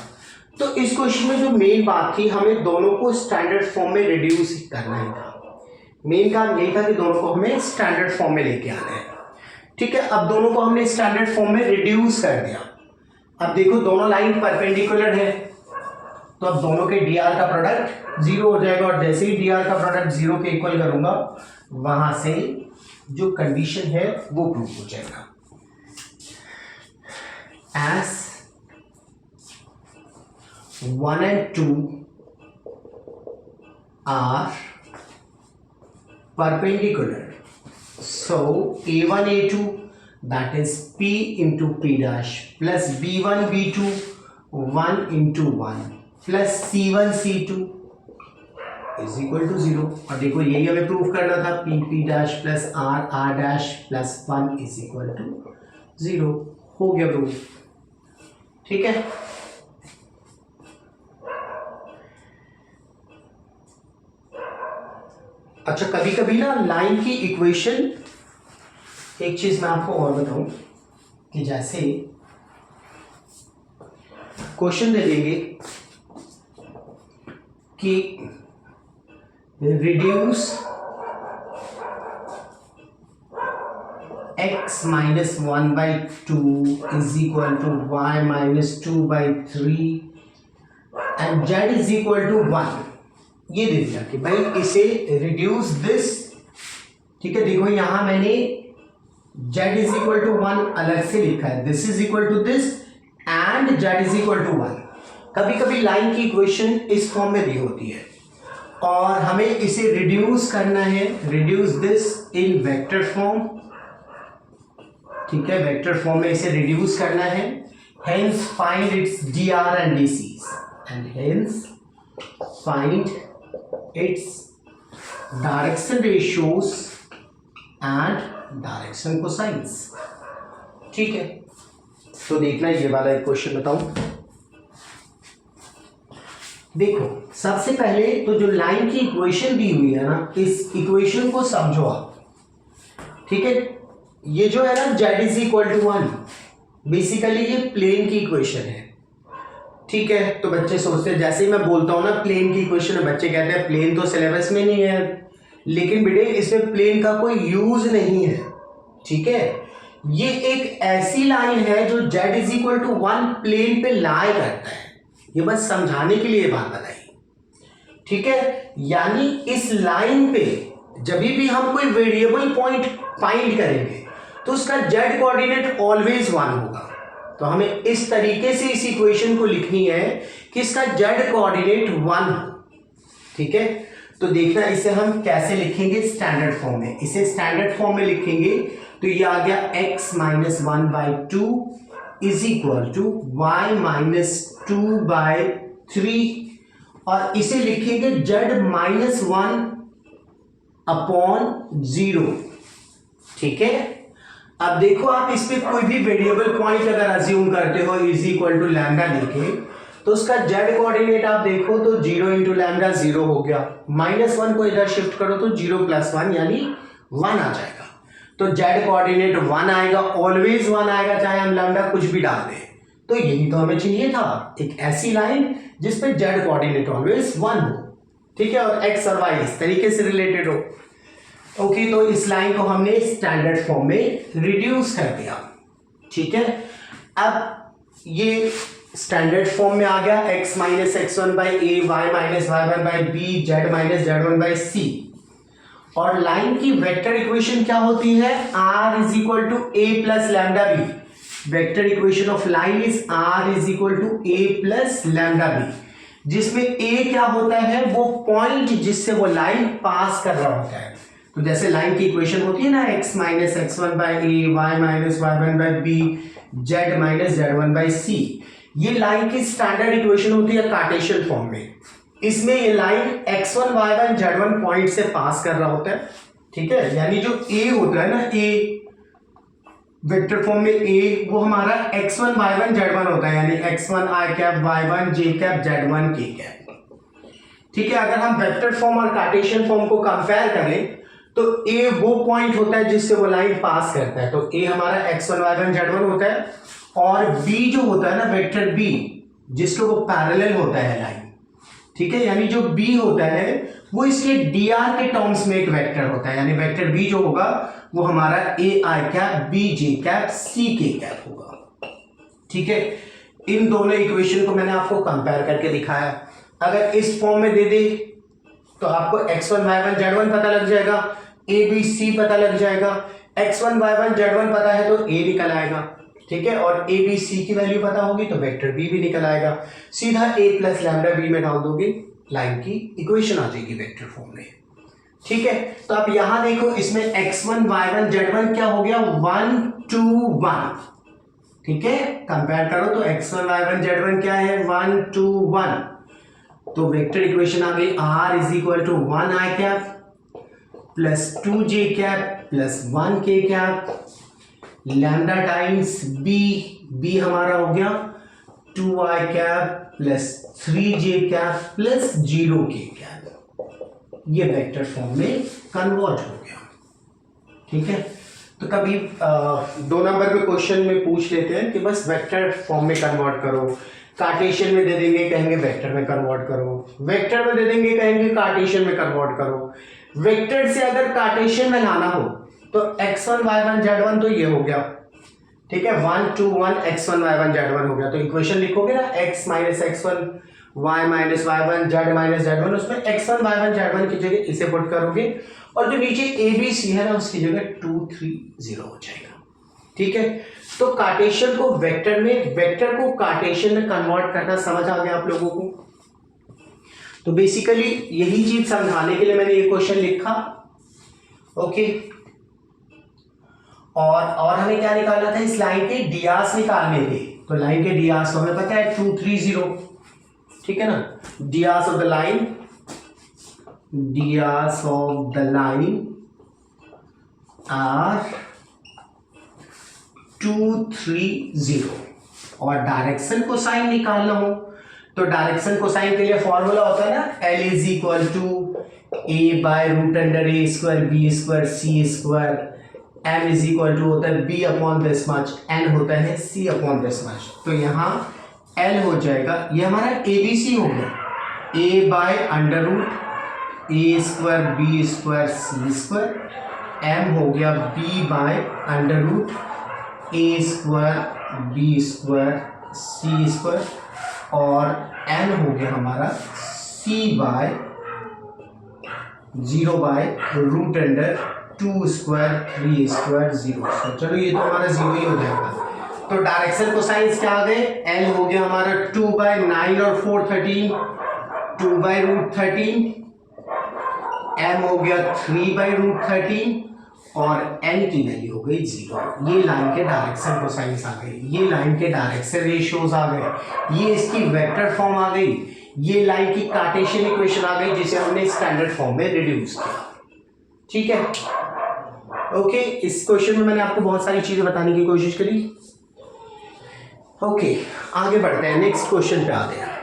तो इस क्वेश्चन में जो मेन बात थी, हमें दोनों को स्टैंडर्ड फॉर्म में रिड्यूस करना ही था। मेन काम यही था कि दोनों को हमें स्टैंडर्ड फॉर्म में लेके आना है। ठीक है, अब दोनों को हमने स्टैंडर्ड फॉर्म में रिड्यूस कर दिया। अब देखो दोनों लाइन परपेंडिकुलर है, तो अब दोनों के डी आर का प्रोडक्ट जीरो हो जाएगा, और जैसे ही डी आर का प्रोडक्ट जीरो के इक्वल करूंगा, वहां से जो कंडीशन है वो प्रूव हो जाएगा। S 1 and 2 are perpendicular, so a1 a2 that is p into p dash plus b1 b2 1 into 1 plus c1 c2 is equal to 0। और देखो यही हमें प्रूफ करना था, p p dash plus r r dash plus 1 is equal to 0। हो गया प्रूफ। ठीक है, अच्छा कभी कभी ना लाइन की इक्वेशन, एक चीज मैं आपको और बताऊं कि जैसे क्वेश्चन दे देंगे कि reduce x minus 1 by 2 is equal to y minus 2 by 3 and z is equal to 1। ये दे दिया कि भाई इसे रिड्यूस दिस। ठीक है, देखो यहां मैंने z इज इक्वल टू 1 अलग से लिखा है, this is equal to this and z is equal to 1। कभी कभी लाइन की इक्वेशन इस फॉर्म में दी होती है और हमें इसे रिड्यूस करना है, reduce this in vector form. ठीक है, वेक्टर फॉर्म में इसे रिड्यूस करना है, hence find its dr and dc's and hence find its direction ratios and direction cosines। ठीक है, तो देखना ये वाला एक क्वेश्चन बताऊं। देखो सबसे पहले तो जो लाइन की इक्वेशन दी हुई है ना, इस इक्वेशन को समझो आप। ठीक है, ये जो है ना z is equal to 1, basically ये प्लेन की इक्वेशन है। ठीक है, तो बच्चे सोचते हैं, जैसे ही मैं बोलता हूं ना प्लेन की इक्वेशन है, बच्चे कहते हैं प्लेन तो सिलेबस में नहीं है, लेकिन बेटे इसमें प्लेन का कोई यूज नहीं है। ठीक है, ये एक ऐसी लाइन है जो z is equal to 1 plane पे लाई करता है। ये बस समझाने के लिए बात बताई। ठीक है, यानी इस लाइन पे जब भी हम कोई वेरिएबल पॉइंट फाइंड करेंगे तो उसका z कोऑर्डिनेट ऑलवेज 1 होगा। तो हमें इस तरीके से इस इक्वेशन को लिखनी है कि इसका z कोऑर्डिनेट 1 हो। ठीक है, तो देखना इसे हम कैसे लिखेंगे स्टैंडर्ड फॉर्म में। इसे स्टैंडर्ड फॉर्म में लिखेंगे तो ये आ गया x minus 1 by 2 is equal to y minus 2 by 3, और इसे लिखेंगे z माइनस 1 अपॉन 0। ठीक है, अब देखो आप इस पे कोई भी वेरिएबल पॉइंट अगर अज्यूम करते हो इज इक्वल टू लैम्डा लेके, तो उसका z कोऑर्डिनेट आप देखो तो 0 इंटू लैम्डा 0 हो गया, -1 को इधर शिफ्ट करो तो 0 + 1 यानी 1 आ जाएगा। तो z कोऑर्डिनेट 1 आएगा, ऑलवेज 1 आएगा, चाहे हम लैम्डा कुछ भी डाल दें। तो यही तो हमें चाहिए था, एक ऐसी लाइन जिसपे z कोऑर्डिनेट ऑलवेज 1 हो। ठीक है, और x और y इस तरीके से रिलेटेड हो। ओके, तो इस लाइन को हमने स्टैंडर्ड फॉर्म में रिड्यूस कर दिया। ठीक है, अब ये स्टैंडर्ड फॉर्म में आ गया x minus x1 by A, y minus y1 by B, z minus z1 by C. और लाइन की वेक्टर इक्वेशन क्या होती है, r is equal to A plus lambda B. Vector equation of line is r is equal to A plus lambda B, जिसमें a क्या होता है, वो पॉइंट जिससे वो लाइन पास कर रहा होता है। तो जैसे लाइन की इक्वेशन होती है ना x minus x1 by A, y minus y1 by B, z minus z1 by C, ये लाइन की स्टैंडर्ड इक्वेशन होती है कार्टेशियन फॉर्म में। इसमें ये line x1 y1 z1 point से पास कर रहा होता है। ठीक है, यानी जो a होता है ना, a वेक्टर फॉर्म में a वो हमारा x1 y1 z1 होता है, यानी x1 i cap, y1 j cap, z1 k cap. ठीक है, अगर हम वेक्टर फॉर्म और कार्टेशियन फॉर्म को कंपेयर करें तो a वो पॉइंट होता है जिससे वो लाइन पास करता है। तो a हमारा x1 y1 z1 होता है, और b जो होता है ना वेक्टर b, जिसके वो पैरेलल होता है लाइन, ठीक है, यानी जो बी होता है वो इसके dr के टर्म्स में एक वेक्टर होता है, यानी वेक्टर बी जो होगा वो हमारा A I cap B J cap C K cap होगा, ठीक है। इन दोनों इक्वेशन को मैंने आपको कंपेयर करके दिखाया। अगर इस फॉर्म में दे दे तो आपको x1 y1 z1 पता लग जाएगा, a b c पता लग जाएगा। x1 y1 z1 पता है तो a निकल आएगा, ठीक है, और a b c की वैल्यू पता होगी तो वेक्टर b भी निकल आएगा। सीधा a प्लस लैम्डा b में डाल दोगे, लाइन की इक्वेशन आ जाएगी वेक्टर फॉर्म में, ठीक है। तो आप यहां देखो, इसमें x1 y1 z1 क्या हो गया, 1 2 1, ठीक है। कंपेयर करो तो x1 y1 z1 क्या है, 1 2 1, तो वेक्टर इक्वेशन आ गई r is equal to 1 I cap plus 2 J cap plus 1 K cap lambda times B, B हमारा हो गया 2 I cap plus 3 J cap plus 0 K cap, ये वेक्टर फॉर्म में कन्वर्ट हो गया, ठीक है। तो कभी 2 नंबर पे क्वेश्चन में पूछ लेते हैं कि बस वेक्टर फॉर्म में कन्वर्ट करो, कार्टेशियन में दे देंगे कहेंगे वेक्टर में कन्वर्ट करो, वेक्टर में दे देंगे कहेंगे कार्टेशियन में कन्वर्ट करो। वेक्टर से अगर कार्टेशियन में लाना हो तो x1 y1 z1 तो ये हो गया, ठीक है, 1 2 1 x1 y1 z1 हो गया, तो इक्वेशन लिखोगे ना x minus x1 y minus y1 z minus z1, उसमें x1 y1 z1 की जगह इसे पुट करोगे और जो नीचे a b c है ना उसकी जगह 2 3 0 हो जाएगा, ठीक है। तो कार्टेशियन को वेक्टर में, वेक्टर को कार्टेशियन में कन्वर्ट करना समझ आ गया आप लोगों को। तो बेसिकली यही चीज समझाने के लिए मैंने ये क्वेश्चन लिखा, ओके। और हमें क्या निकालना था, इस लाइन के डियास निकालने थे, तो लाइन के डियास हमें पता है 2 3 0, ठीक है ना। DRs of the line, DRs of the line are 2 3 0, और डायरेक्शन को साइन निकालना हो तो डायरेक्शन को साइन के लिए फॉर्मूला होता है ना, L is equal to A by root under A square B square C square, m is equal to होता है b upon this much, n होता है c अपॉन दिस मच, तो यहाँ L हो जाएगा, ये हमारा ABC हो गया, a by under root A square B square C square, m हो गया b by under root A square B square C square, और n हो गया हमारा c by 0 by root under 2 square 3 square 0, चलो ये तो हमारा 0 ही हो जाएगा। तो डायरेक्शन को साइंस क्या आ गए, l हो गया हमारा 2 बाय 9 और 4 13, 2 बाय रूट 13, m हो गया 3 बाय रूट 13 और n की वैल्यू हो गई 0। ये लाइन के डायरेक्शन को साइंस आ गई, ये लाइन के डायरेक्शन रेशियोज आ गए, ये इसकी वेक्टर फॉर्म आ गई, ये लाइन की कार्टेशियन इक्वेशन आ गई जिसे हमने स्टैंडर्ड फॉर्म में रिड्यूस किया, ठीक है, ओके। इस क्वेश्चन में मैंने आपको बहुत सारी चीजें बताने की कोशिश करी, ओके। आगे बढ़ते हैं, नेक्स्ट क्वेश्चन पे आते हैं।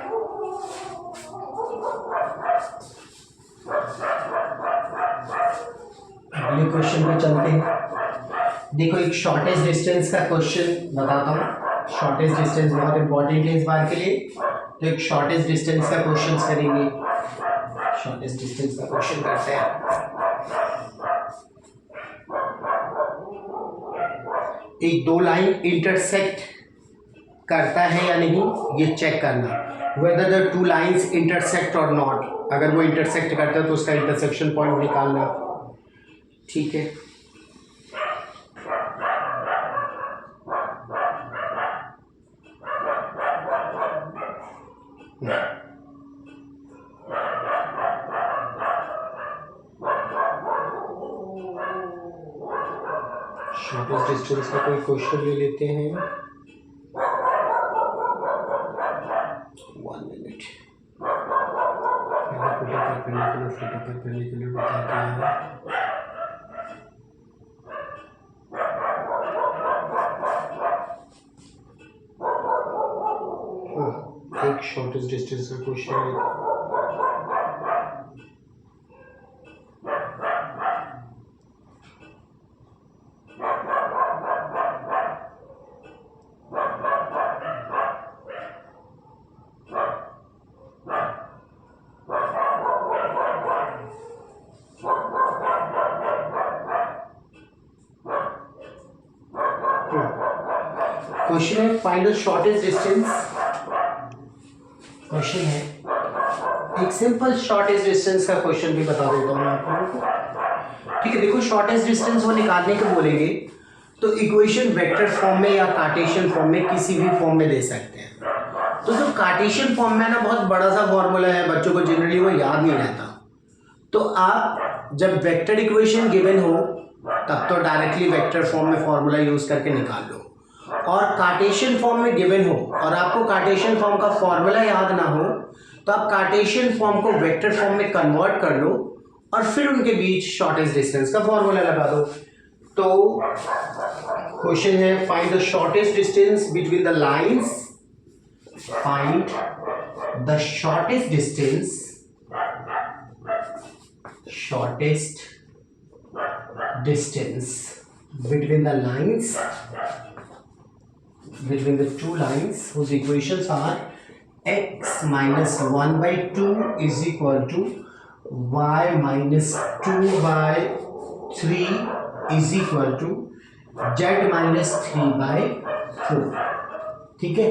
अगले क्वेश्चन पे चलते हैं। देखो एक शॉर्टेस्ट डिस्टेंस का क्वेश्चन बताता हूँ, शॉर्टेस्ट डिस्टेंस बहुत इंपॉर्टेंट है इस बार के लिए, तो एक शॉर्टेस्ट डिस्टेंस का क्वेश्चन करेंगे, शॉर्टेस्ट डिस्टेंस का क्वेश्चन करते हैं। एक दो लाइन इंटरसेक्ट करता है या नहीं ये चेक करना, whether the two lines intersect or not, अगर वो इंटरसेक्ट करता है तो उसका इंटरसेक्शन पॉइंट निकालना, ठीक है। शॉर्टेस्ट डिस्टेंस का कोई क्वेश्चन ले लेते हैं, 1 मिनट, फोटो करने के लिए बताते हैं। एक शॉर्टेस्ट डिस्टेंस का क्वेश्चन है, क्वेश्चन है find the shortest distance. Question है एक सिंपल शॉर्टेस्ट डिस्टेंस का क्वेश्चन भी बता देता हूँ मैं आप लोगों को। ठीक है, देखो शॉर्टेस्ट डिस्टेंस वो निकालने को बोलेंगे तो इक्वेशन वेक्टर फॉर्म में या कार्टेशियन फॉर्म में किसी भी फॉर्म में दे सकते हैं। तो जो कार्टेशियन फॉर्म में ना बहुत बड़ा सा फॉर्मूला है, बच्चों को जनरली वो याद नहीं रहता। तो आप जब वेक्टर इक्वेशन गिवन हो तब तो डायरेक्टली वेक्टर फॉर्म में फॉर्मूला यूज करके निकाल लो, और कार्टेशियन फॉर्म में गिवन हो और आपको कार्टेशियन फॉर्म का फॉर्मूला याद ना हो तो आप कार्टेशियन फॉर्म को वेक्टर फॉर्म में कन्वर्ट कर लो और फिर उनके बीच शॉर्टेस्ट डिस्टेंस का फॉर्मूला लगा दो। तो क्वेश्चन है find the shortest distance between the lines. Find the shortest distance, shortest distance between the lines, between the two lines whose equations are x minus 1 by 2 is equal to y minus 2 by 3 is equal to z minus 3 by 4। ठीक है,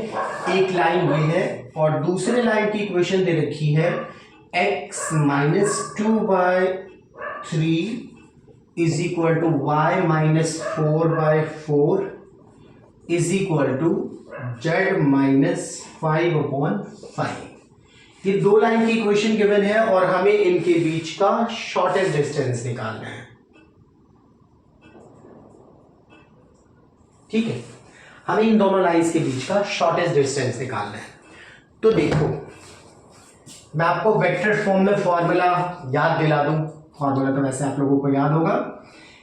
एक लाइन ये है और दूसरे लाइन की इक्वेशन दे रखी है x minus 2 by 3 is equal to y minus 4 by 4 is equal to z minus 5 upon 5। ये दो लाइन की इक्वेशन गिवन है और हमें इनके बीच का शॉर्टेस्ट डिस्टेंस निकालना है। ठीक है, हमें इन दोनों लाइंस के बीच का शॉर्टेस्ट डिस्टेंस निकालना है। तो देखो मैं आपको वेक्टर फॉर्म में फॉर्मूला याद दिला दूं। फॉर्मूला तो वैसे आप लोगों को याद होगा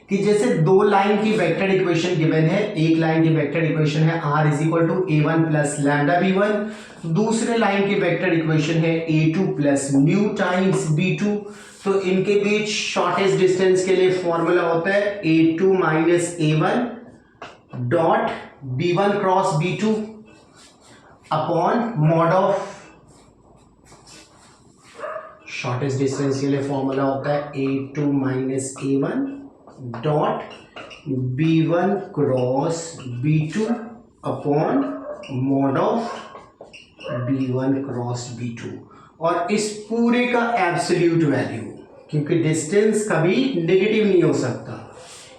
कि जैसे दो लाइन की वेक्टर इक्वेशन गिवन है, एक लाइन की वेक्टर इक्वेशन है r is equal to a1 plus lambda b1, दूसरे लाइन की वेक्टर इक्वेशन है a2 plus mu times b2। तो इनके बीच शॉर्टेस्ट डिस्टेंस के लिए फॉर्मूला होता है a2 minus a1 dot b1 cross b2 upon mod of shortest distance के लिए फॉर्मूला होता है a2 minus a1 dot b1 cross b2 upon mod of b1 cross b2। और इस पूरे का एब्सोल्यूट वैल्यू, क्योंकि डिस्टेंस कभी नेगेटिव नहीं हो सकता,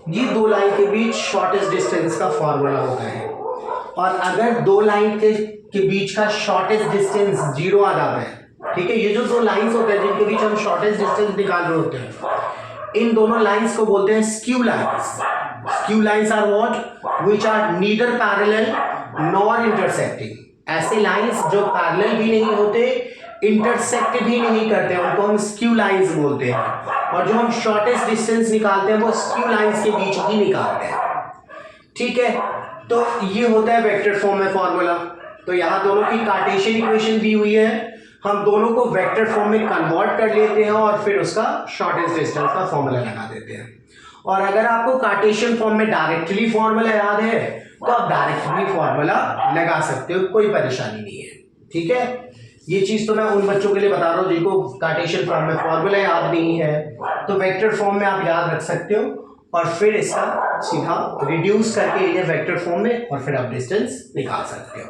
ये दो लाइन के बीच शॉर्टेस्ट डिस्टेंस का फॉर्मूला होता है। और अगर दो लाइन के बीच का शॉर्टेस्ट डिस्टेंस 0 आ जाता है, ठीक है, ये जो दो लाइंस होते हैं जिनके बीच हम शॉर्टेस्ट डिस्टेंस निकाल रहे होते हैं, इन दोनों लाइंस को बोलते हैं skew lines. Skew lines are what which are neither parallel nor intersecting. ऐसे लाइंस जो पैरेलल भी नहीं होते, इंटरसेक्ट भी नहीं करते, उनको हम स्क्यू लाइंस बोलते हैं। और जो हम शॉर्टेस्ट डिस्टेंस निकालते हैं वो स्क्यू लाइंस के बीच ही निकालते हैं। ठीक है, तो ये होता है वेक्टर फॉर्म में फॉर्मूला। तो यहाँ दोनों की कार्टेशियन इक्वेशन दी हुई है, हम दोनों को वेक्टर फॉर्म में कन्वर्ट कर लेते हैं और फिर उसका शॉर्टेस्ट डिस्टेंस का फॉर्मूला लगा देते हैं। और अगर आपको कार्टेशियन फॉर्म में डायरेक्टली फॉर्मूला याद है तो आप डायरेक्टली फॉर्मूला लगा सकते हो, कोई परेशानी नहीं है। ठीक है, ये चीज तो मैं उन बच्चों के लिए बता रहा हूँ जिनको कार्टेशियन फॉर्म में फॉर्मूला याद नहीं है, तो वेक्टर फॉर्म में आप याद रख सकते हो और फिर इसका सीधा रिड्यूस करके इन्हें वेक्टर फॉर्म में और फिर आप डिस्टेंस निकाल सकते हो।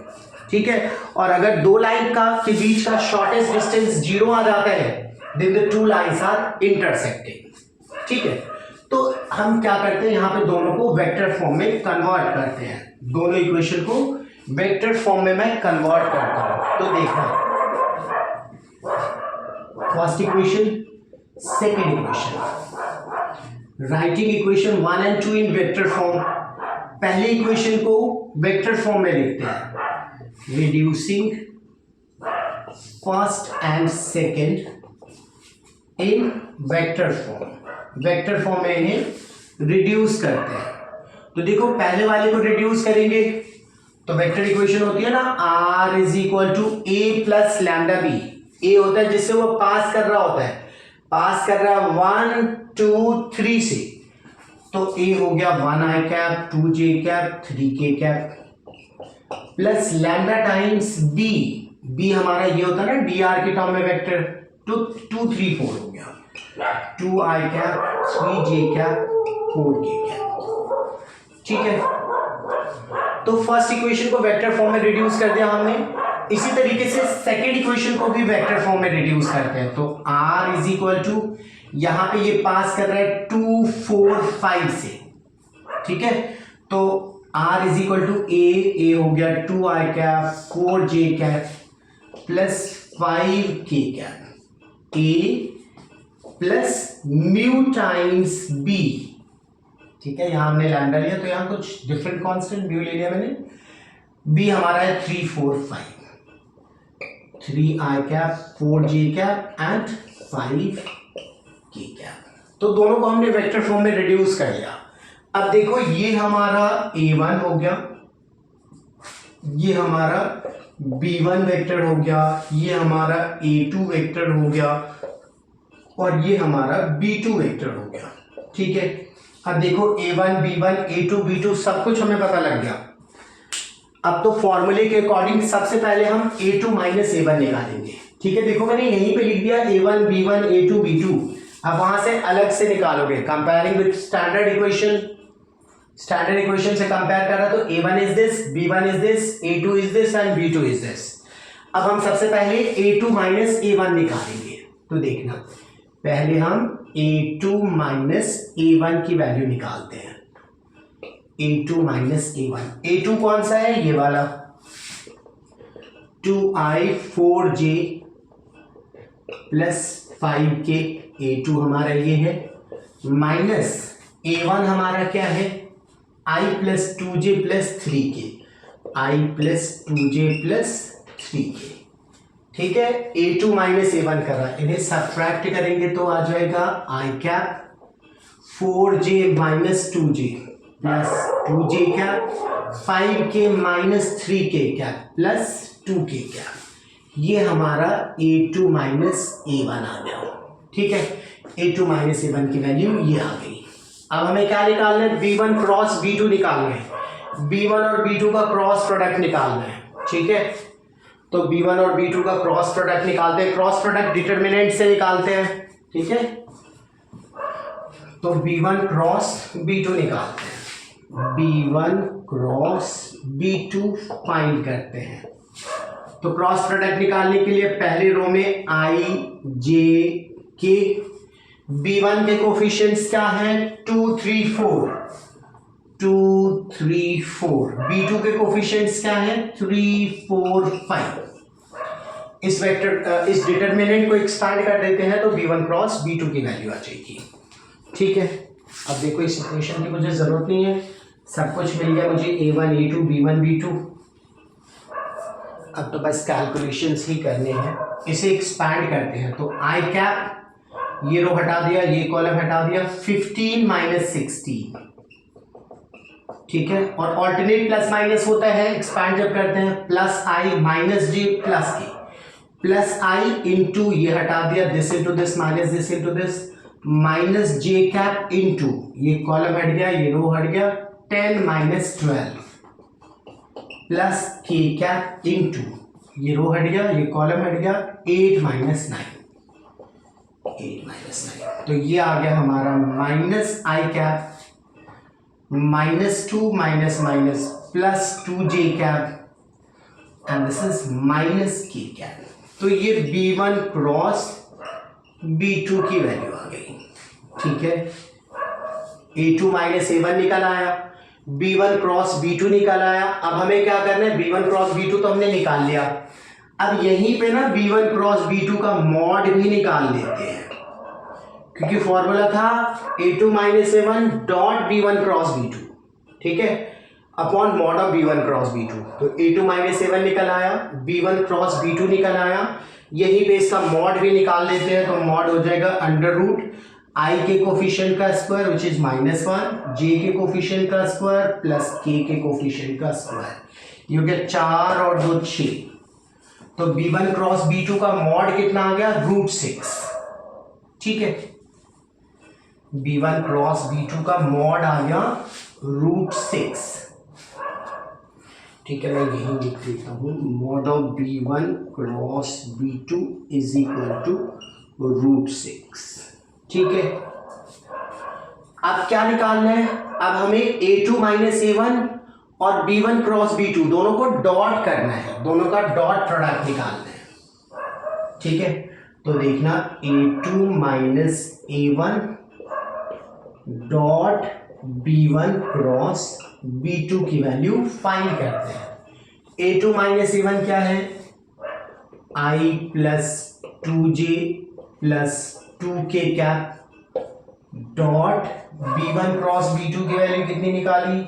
ठीक है, और अगर दो लाइन का के बीच का शॉर्टेस्ट डिस्टेंस 0 आ जाता है then the two lines are intersecting. ठीक है, तो हम क्या करते हैं, यहाँ पे दोनों को वेक्टर फॉर्म में कन्वर्ट करते हैं। दोनों इक्वेशन को वेक्टर फॉर्म में मैं कन्वर्ट करता हूं। तो देखो first equation, second equation, writing equation 1 and 2 in vector form. पहले इक्वेशन को वेक्टर फॉर्म में लिखते हैं, reducing first and second in vector form। Vector form में इन्हें रिड्यूस करते हैं। तो देखो पहले वाले को रिड्यूस करेंगे तो वेक्टर इक्वेशन होती है ना r is equal to a plus lambda B. a होता है जिससे वो पास कर रहा होता है, पास कर रहा है 1 2 3 से, तो a हो गया 1i cap 2j cap 3k cap plus lambda times b। b हमारा ये होता है ना dr के टर्म में वेक्टर, तो 2 3 4 हो गया, 2i cap 3j cap 4k cap. ठीक है, तो फर्स्ट इक्वेशन को वेक्टर फॉर्म में रिड्यूस कर दिया हमने। इसी तरीके से सेकेंड इक्वेशन को भी वेक्टर फॉर्म में रिड्यूस करते हैं। तो r इज इक्वल टू, यहां पे ये पास कर रहा है 2 4 5 से, ठीक है। तो r इज इक्वल टू ए हो गया 2i cap 4j cap plus 5k cap, a plus mu times b, ठीक है। यहां हमने लैम्डा लिया तो यहां कुछ डिफरेंट कांस्टेंट म्यू ले लिया मैंने। b हमारा है 3 4 5, 3i cap 4j cap and 5k cap. तो दोनों को हमने वेक्टर फॉर्म में रिड्यूस कर लिया। अब देखो ये हमारा a1 हो गया, ये हमारा b1 वेक्टर हो गया, ये हमारा a2 वेक्टर हो गया और ये हमारा b2 वेक्टर हो गया, ठीक है। अब देखो a1 b1 a2 b2 सब कुछ हमें पता लग गया। अब तो फॉर्मूले के अकॉर्डिंग सबसे पहले हम a2 माइनस a1 निकालेंगे, ठीक है। देखो मैंने यहीं पे लिख दिया a1 b1 a2 b2। अब वहां से अलग से निकालोगे, comparing with standard equation. Standard equation से कंपेयर करा तो a1 is this, b1 is this, a2 is this and b2 is this. अब हम सबसे पहले a2 माइनस a1 निकालेंगे। तो देखना, पहले हम a2 माइनस a1 की वैल्यू निकालते हैं। a2 माइनस a1, a2 कौन सा है, ये वाला 2i 4j plus 5k, a2 हमारा ये है, माइनस a1 हमारा क्या है, i plus 2j plus 3k, i plus 2j plus 3k, ठीक है। a2 माइनस a1 कर रहा है, इन्हें सब्ट्रैक्ट करेंगे तो आ जाएगा i cap 4j minus 2j plus 2j cap 5k minus 3k cap plus 2k cap. ये हमारा a2 माइनस a1 आ गया, ठीक है। a2 माइनस a1 की वैल्यू ये आ गई। अब हमें क्या निकालना है, b1 क्रॉस b2 निकालना है, b1 और b2 का क्रॉस प्रोडक्ट निकालना है, ठीक है। तो b1 और b2 का क्रॉस प्रोडक्ट निकालते हैं, क्रॉस प्रोडक्ट डिटरमिनेंट से निकालते हैं, ठीक है। तो b1 क्रॉस b2 निकालते हैं, b1 क्रॉस b2 फाइंड करते हैं। तो क्रॉस प्रोडक्ट निकालने के लिए पहले रो में i j k, b1 के कोफिशिएंट्स क्या है 2 3 4, 2 3 4, b2 के कोफिशिएंट्स क्या है 3 4 5। इस वेक्टर इस डिटरमिनेंट को एक्सपैंड कर देते हैं तो b1 क्रॉस b2 की वैल्यू आ जाएगी, ठीक है। अब देखो इस इक्वेशन की मुझे जरूरत नहीं है, सब कुछ मिल गया मुझे, a1 a2 b1 b2। अब तो बस कैलकुलेशंस ही करने हैं। इसे एक्सपैंड करते हैं तो i कैप, ये रो हटा दिया, ये कॉलम हटा दिया, 15 माइनस 16, ठीक है। और ऑल्टरनेट प्लस माइनस होता है एक्सपैंड जब करते हैं, plus i minus j plus k, plus i into ये हटा दिया, this into this minus this into this, minus j cap into ये कॉलम हट गया, ये रो हट गया, 10 minus 12 plus k cap into ये रो हट गया, ये कॉलम हट गया, 8 माइनस 9, 8 माइनस 9। तो ये आ गया हमारा minus I cap minus 2 minus minus plus 2j cap and this is minus k cap. तो ये b1 क्रॉस b2 की वैल्यू आ गई, ठीक है। a2 माइनस a1 निकल आया, b1 क्रॉस b2 निकल आया। अब हमें क्या करना है, b1 क्रॉस b2 तो हमने निकाल लिया, अब यहीं पे ना b1 क्रॉस b2 का मॉड भी निकाल लेते हैं, क्योंकि फॉर्मूला था a2 minus a1 dot b1 cross b2, ठीक है, upon mod of b1 cross b2। तो a2 माइनस a1 निकल आया, b1 क्रॉस b2 निकल आया, यहीं पे इसका मॉड भी निकाल लेते हैं। तो मॉड हो जाएगा अंडर रूट i के कोफिशिएंट का स्क्वायर विच इज -1, j के कोफिशिएंट का स्क्वायर प्लस k के कोफिशिएंट का स्क्वायर, ये हो गया 4 और 2 6। तो b1 क्रॉस b2 का मॉड कितना आ गया, √6, ठीक है। b1 क्रॉस b2 का मॉड आ गया √6, ठीक है। मैं यही लिख देता हूँ, mod of b1 cross b2 is equal to √6, ठीक है। अब क्या निकालना है, अब हमें a2 माइनस a1 और B1 क्रॉस B2 दोनों को डॉट करना है, दोनों का डॉट प्रोडक्ट निकालना है। ठीक है, तो देखना A2 minus A1 dot B1 cross B2 की वैल्यू फाइंड करते हैं। A2 माइनस A1 क्या है, I plus 2J plus 2K cap dot B1 cross B2 की वैल्यू कितनी निकाली,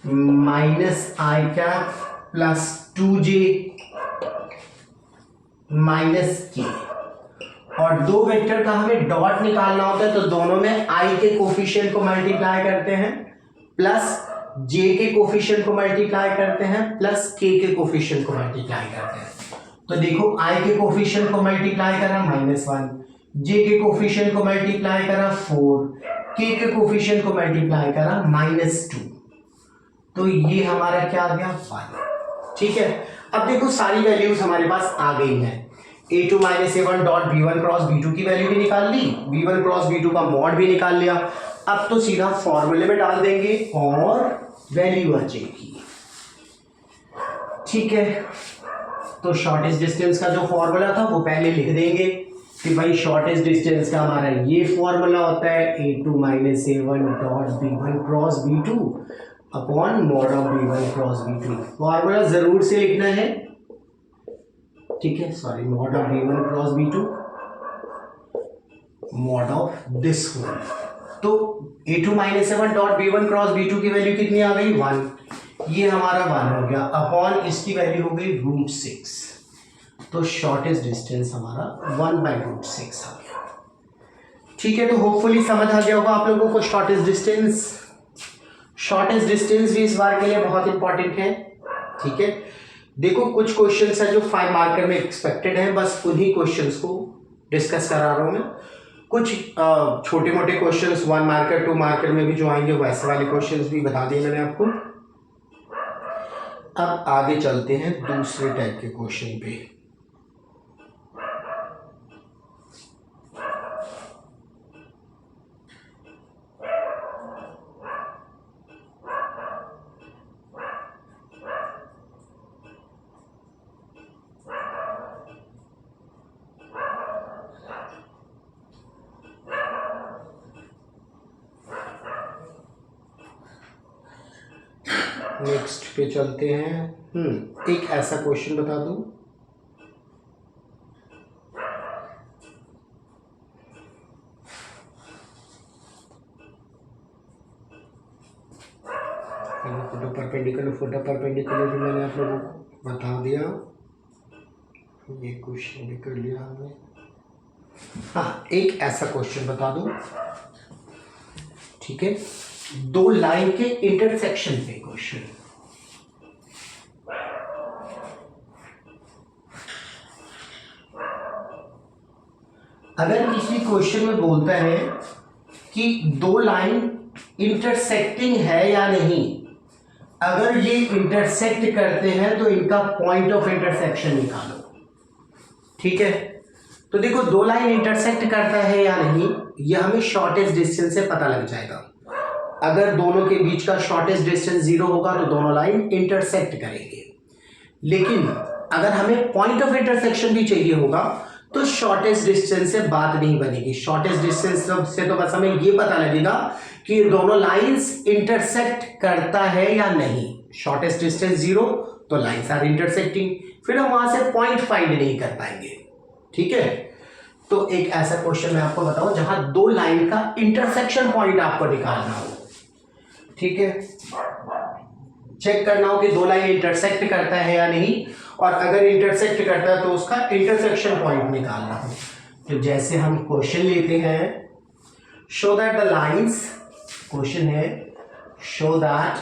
minus I cap plus 2J minus K। और दो वेक्टर का हमें डॉट निकालना होता है तो दोनों में I के कोफिशिएंट को मल्टीप्लाई करते हैं प्लस J के कोफिशिएंट को मल्टीप्लाई करते हैं प्लस K के कोफिशिएंट को मल्टीप्लाई करते हैं। तो देखो I के कोफिशिएंट को मल्टीप्लाई करा -1, J के कोफिशिएंट को मल्टीप्लाई करा 4, K के कोफिशिएंट को मल्टीप्लाई करा -2, तो ये हमारा क्या आ गया 1। ठीक है, अब देखो सारी वैल्यूज हमारे पास आ गई हैं। A2 minus A1 dot B1 cross B2 की वैल्यू भी निकाल ली, B1 क्रॉस B2 का मॉड भी निकाल लिया। अब तो सीधा फॉर्मूले में डाल देंगे और वैल्यू आ जाएगी। ठीक है, तो शॉर्टेस्ट डिस्टेंस का जो फॉर्मूला था वो पहले लिख देंगे कि भाई शॉर्टेस्ट डिस्टेंस का हमारा ये फॉर्मूला होता है A2 minus A1 dot B1 cross B2 upon mod of B1 cross B2। Formula जरूर से लिखना है, ठीक है, sorry, mod of B1 cross B2 mod of this whole. तो A2 minus A1 dot B1 cross B2 की वैल्यू कितनी आ गई 1, ये हमारा 1 हो गया अपॉन इसकी वैल्यू हो गई √6, तो शॉर्टेस्ट डिस्टेंस हमारा 1/√6 आ गया। ठीक है, तो होपफुली समझ आ गया होगा आप लोगों को शॉर्टेस्ट डिस्टेंस। शॉर्टेस्ट डिस्टेंस भी इस बार के लिए बहुत इंपॉर्टेंट है। ठीक है, देखो कुछ क्वेश्चंस है जो 5 मार्कर में एक्सपेक्टेड है, बस उन्हीं क्वेश्चंस को डिस्कस करा रहा हूं मैं। कुछ छोटे मोटे क्वेश्चंस 1 मार्कर 2 मार्कर में भी जो आएंगे वैसे वाले क्वेश्चंस भी बता दिए मैंने आपको। अब आगे चलते हैं दूसरे टाइप के क्वेश्चन पे। नेक्स्ट पे चलते हैं। एक ऐसा क्वेश्चन बता दूं, फोटो परपेंडिकुलर भी मैंने आप लोगों को बता दिया, ये क्वेश्चन भी कर लिया हमने। हाँ, एक ऐसा क्वेश्चन बता दूं, ठीक है, दो लाइन के इंटरसेक्शन पे क्वेश्चन। अगर किसी क्वेश्चन में बोलता है कि दो लाइन इंटरसेक्टिंग है या नहीं, अगर ये इंटरसेक्ट करते हैं तो इनका पॉइंट ऑफ इंटरसेक्शन निकालो। ठीक है, तो देखो दो लाइन इंटरसेक्ट करता है या नहीं यह हमें शॉर्टेस्ट डिस्टेंस से पता लग जाएगा। अगर दोनों के बीच का शॉर्टेस्ट डिस्टेंस 0 होगा तो दोनों लाइन इंटरसेक्ट करेंगे। लेकिन अगर हमें पॉइंट ऑफ इंटरसेक्शन भी चाहिए होगा तो शॉर्टेस्ट डिस्टेंस से बात नहीं बनेगी। शॉर्टेस्ट डिस्टेंस से तो बस हमें ये पता लगेगा कि दोनों लाइंस इंटरसेक्ट करता है या नहीं। शॉर्टेस्ट डिस्टेंस 0 तो लाइंस आर इंटरसेक्टिंग, फिर हम वहां से पॉइंट फाइंड नहीं कर पाएंगे। ठीक है, तो एक ऐसा क्वेश्चन मैं आपको बताऊं जहां दो लाइन का इंटरसेक्शन पॉइंट आपको निकालना हो। ठीक है, चेक करना हो कि दो लाइन इंटरसेक्ट करता है या नहीं, और अगर इंटरसेक्ट करता है तो उसका इंटरसेक्शन पॉइंट निकालना हो। तो जैसे हम क्वेश्चन लेते हैं, show that the lines, question है show that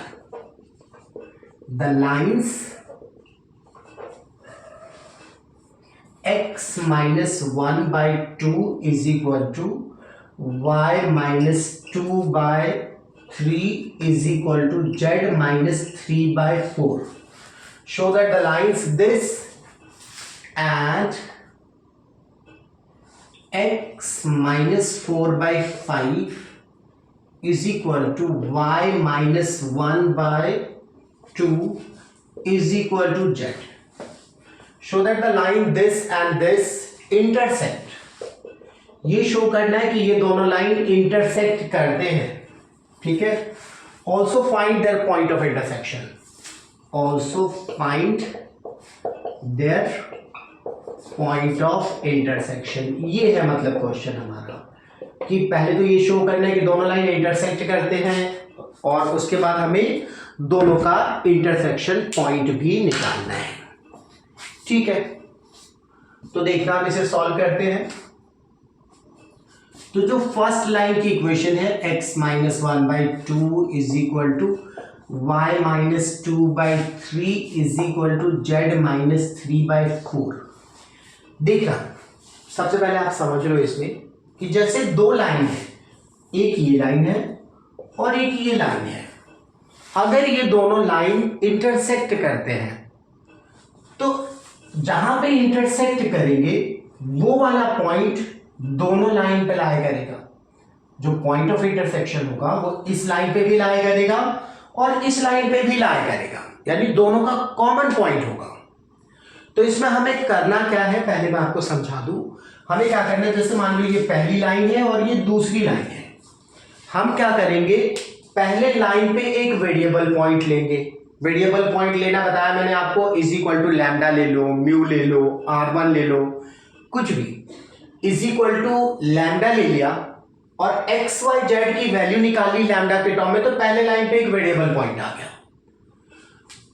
the lines x minus 1/2 is equal to y minus 2/3 is equal to z minus 3/4. Show that the lines this and x minus 4/5 is equal to y minus 1/2 2 is equal to z. Show that the line this and this intersect. ये शो करना है कि ये दोनों लाइन इंटरसेक्ट करते हैं, ठीक है. Also find their point of intersection. Also find their point of intersection. ये है मतलब क्वेश्चन हमारा कि पहले तो ये शो करना है कि दोनों लाइन इंटरसेक्ट करते हैं और उसके बाद हमें दोनों का इंटरसेक्शन पॉइंट भी निकालना है, ठीक है. तो देखना हम इसे सॉल्व करते हैं. तो जो फर्स्ट लाइन की इक्वेशन है x minus 1/2 is equal to y minus 2/3 is equal to z minus 3/4. देखना सबसे पहले आप समझ लो इसमें कि जैसे दो लाइन है, एक ये लाइन है और एक ये लाइन है. अगर ये दोनों लाइन इंटरसेक्ट करते हैं तो जहां पे इंटरसेक्ट करेंगे वो वाला पॉइंट दोनों लाइन पे लाया करेगा. जो पॉइंट ऑफ इंटरसेक्शन होगा वो इस लाइन पे भी लाया करेगा और इस लाइन पे भी लाया करेगा, यानी दोनों का कॉमन पॉइंट होगा. तो इसमें हमें करना क्या है, पहले मैं आपको समझा दूं. हमें क्या करना है, जैसे मान लो ये पहली लाइन है और ये दूसरी लाइन है. हम क्या करेंगे, पहले लाइन पे एक वेरिएबल पॉइंट लेंगे. वेरिएबल पॉइंट लेना बताया मैंने आपको, इज इक्वल टू लैम्डा ले लो, म्यू ले लो, r1 ले लो, कुछ भी. इज इक्वल टू लैम्डा ले लिया और एक्स वाई जेड की वैल्यू निकाली लैम्डा के टर्म में, तो पहले लाइन पे एक वेरिएबल पॉइंट आ गया,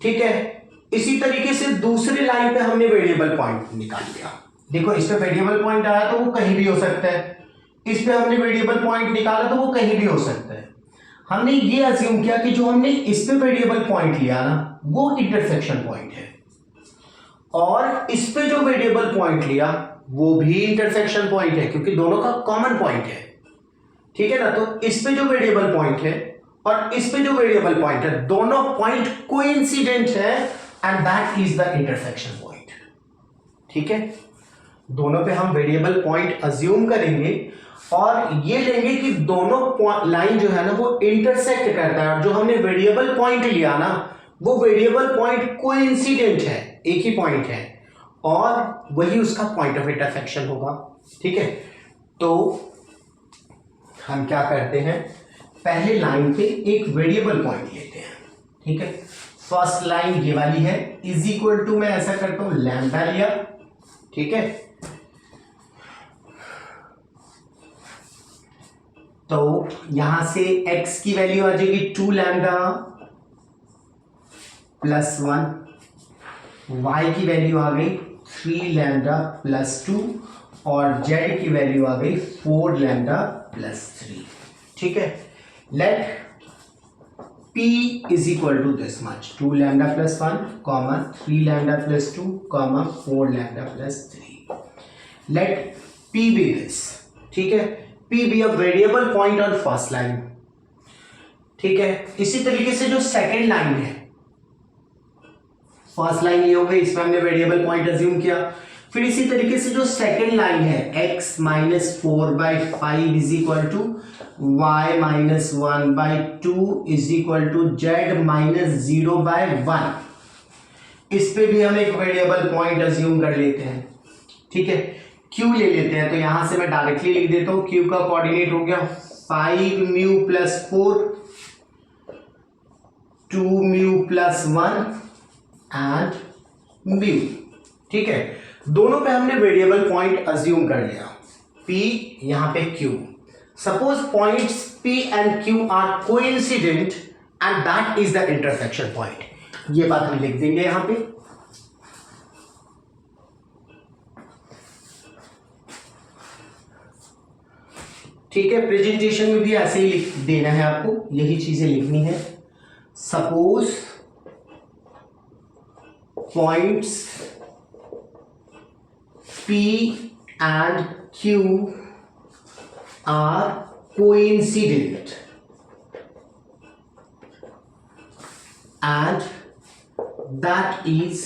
ठीक है. इसी तरीके से दूसरी लाइन पे हमने वेरिएबल पॉइंट निकाल लिया. देखो इस पे वेरिएबल पॉइंट आया तो वो कहीं भी हो सकता है, इस पे हमने वेरिएबल पॉइंट निकाला तो वो कहीं भी हो सकता है. हमने ये अज्यूम किया कि जो हमने इस पे वेरिएबल पॉइंट लिया ना वो इंटरसेक्शन पॉइंट है और इस पे जो वेरिएबल पॉइंट लिया वो भी इंटरसेक्शन पॉइंट है, क्योंकि दोनों का कॉमन पॉइंट है, ठीक है ना. तो इस पे जो वेरिएबल पॉइंट है और इस पे जो वेरिएबल पॉइंट है, दोनों पॉइंट कोइंसिडेंट है and that is the intersection point, ठीक है. दोनों पे हम वेरिएबल पॉइंट अज्यूम करेंगे और ये लेंगे कि दोनों लाइन जो है ना वो इंटरसेक्ट करता है और जो हमने वेरिएबल पॉइंट लिया ना वो वेरिएबल पॉइंट कोइंसिडेंट है, एक ही पॉइंट है और वही उसका पॉइंट ऑफ इंटरसेक्शन होगा, ठीक है. तो हम क्या करते हैं, पहले लाइन पे एक वेरिएबल पॉइंट लेते हैं, ठीक है. फर्स्ट लाइन ये वाली है, इज इक्वल टू मैं ऐसा करता हूं लैम्डा लिया, ठीक है. तो यहां से x की वैल्यू आ जाएगी 2 लैम्डा प्लस 1, y की वैल्यू आ गई 3 लैम्डा प्लस 2 और z की वैल्यू आ गई 4 लैम्डा प्लस 3, ठीक है. Let p is equal to this much, 2 lambda plus 1 comma 3 lambda plus 2 comma 4 lambda plus 3. Let p be this, ठीक है. p be a variable point on first line, ठीक है. इसी तरीके से जो सेकेंड लाइन है, फर्स्ट लाइन ये हो गई, इसमें हमने वेरिएबल पॉइंट अज्यूम किया. फिर इसी तरीके से जो सेकेंड लाइन है x minus 4/5 is equal to y minus 1/2 is equal to z minus 0/1, इस पे भी हम एक वेरिएबल पॉइंट अज्यूम कर लेते हैं, ठीक है. q ले लेते हैं, तो यहां से मैं डायरेक्टली लिख देता हूं, q का कोऑर्डिनेट हो गया 5 mu plus 4, 2 mu plus 1 and mu, ठीक है. दोनों पे हमने वेरिएबल पॉइंट अज्यूम कर लिया, p यहां पे q. Suppose points p and q are coincident and that is the intersection point. ये बात हम लिख देंगे यहां पे. ठीक है, प्रेजेंटेशन में भी ऐसे ही लिख देना है आपको, यही चीजें लिखनी है. Suppose points P and Q are coincident and that is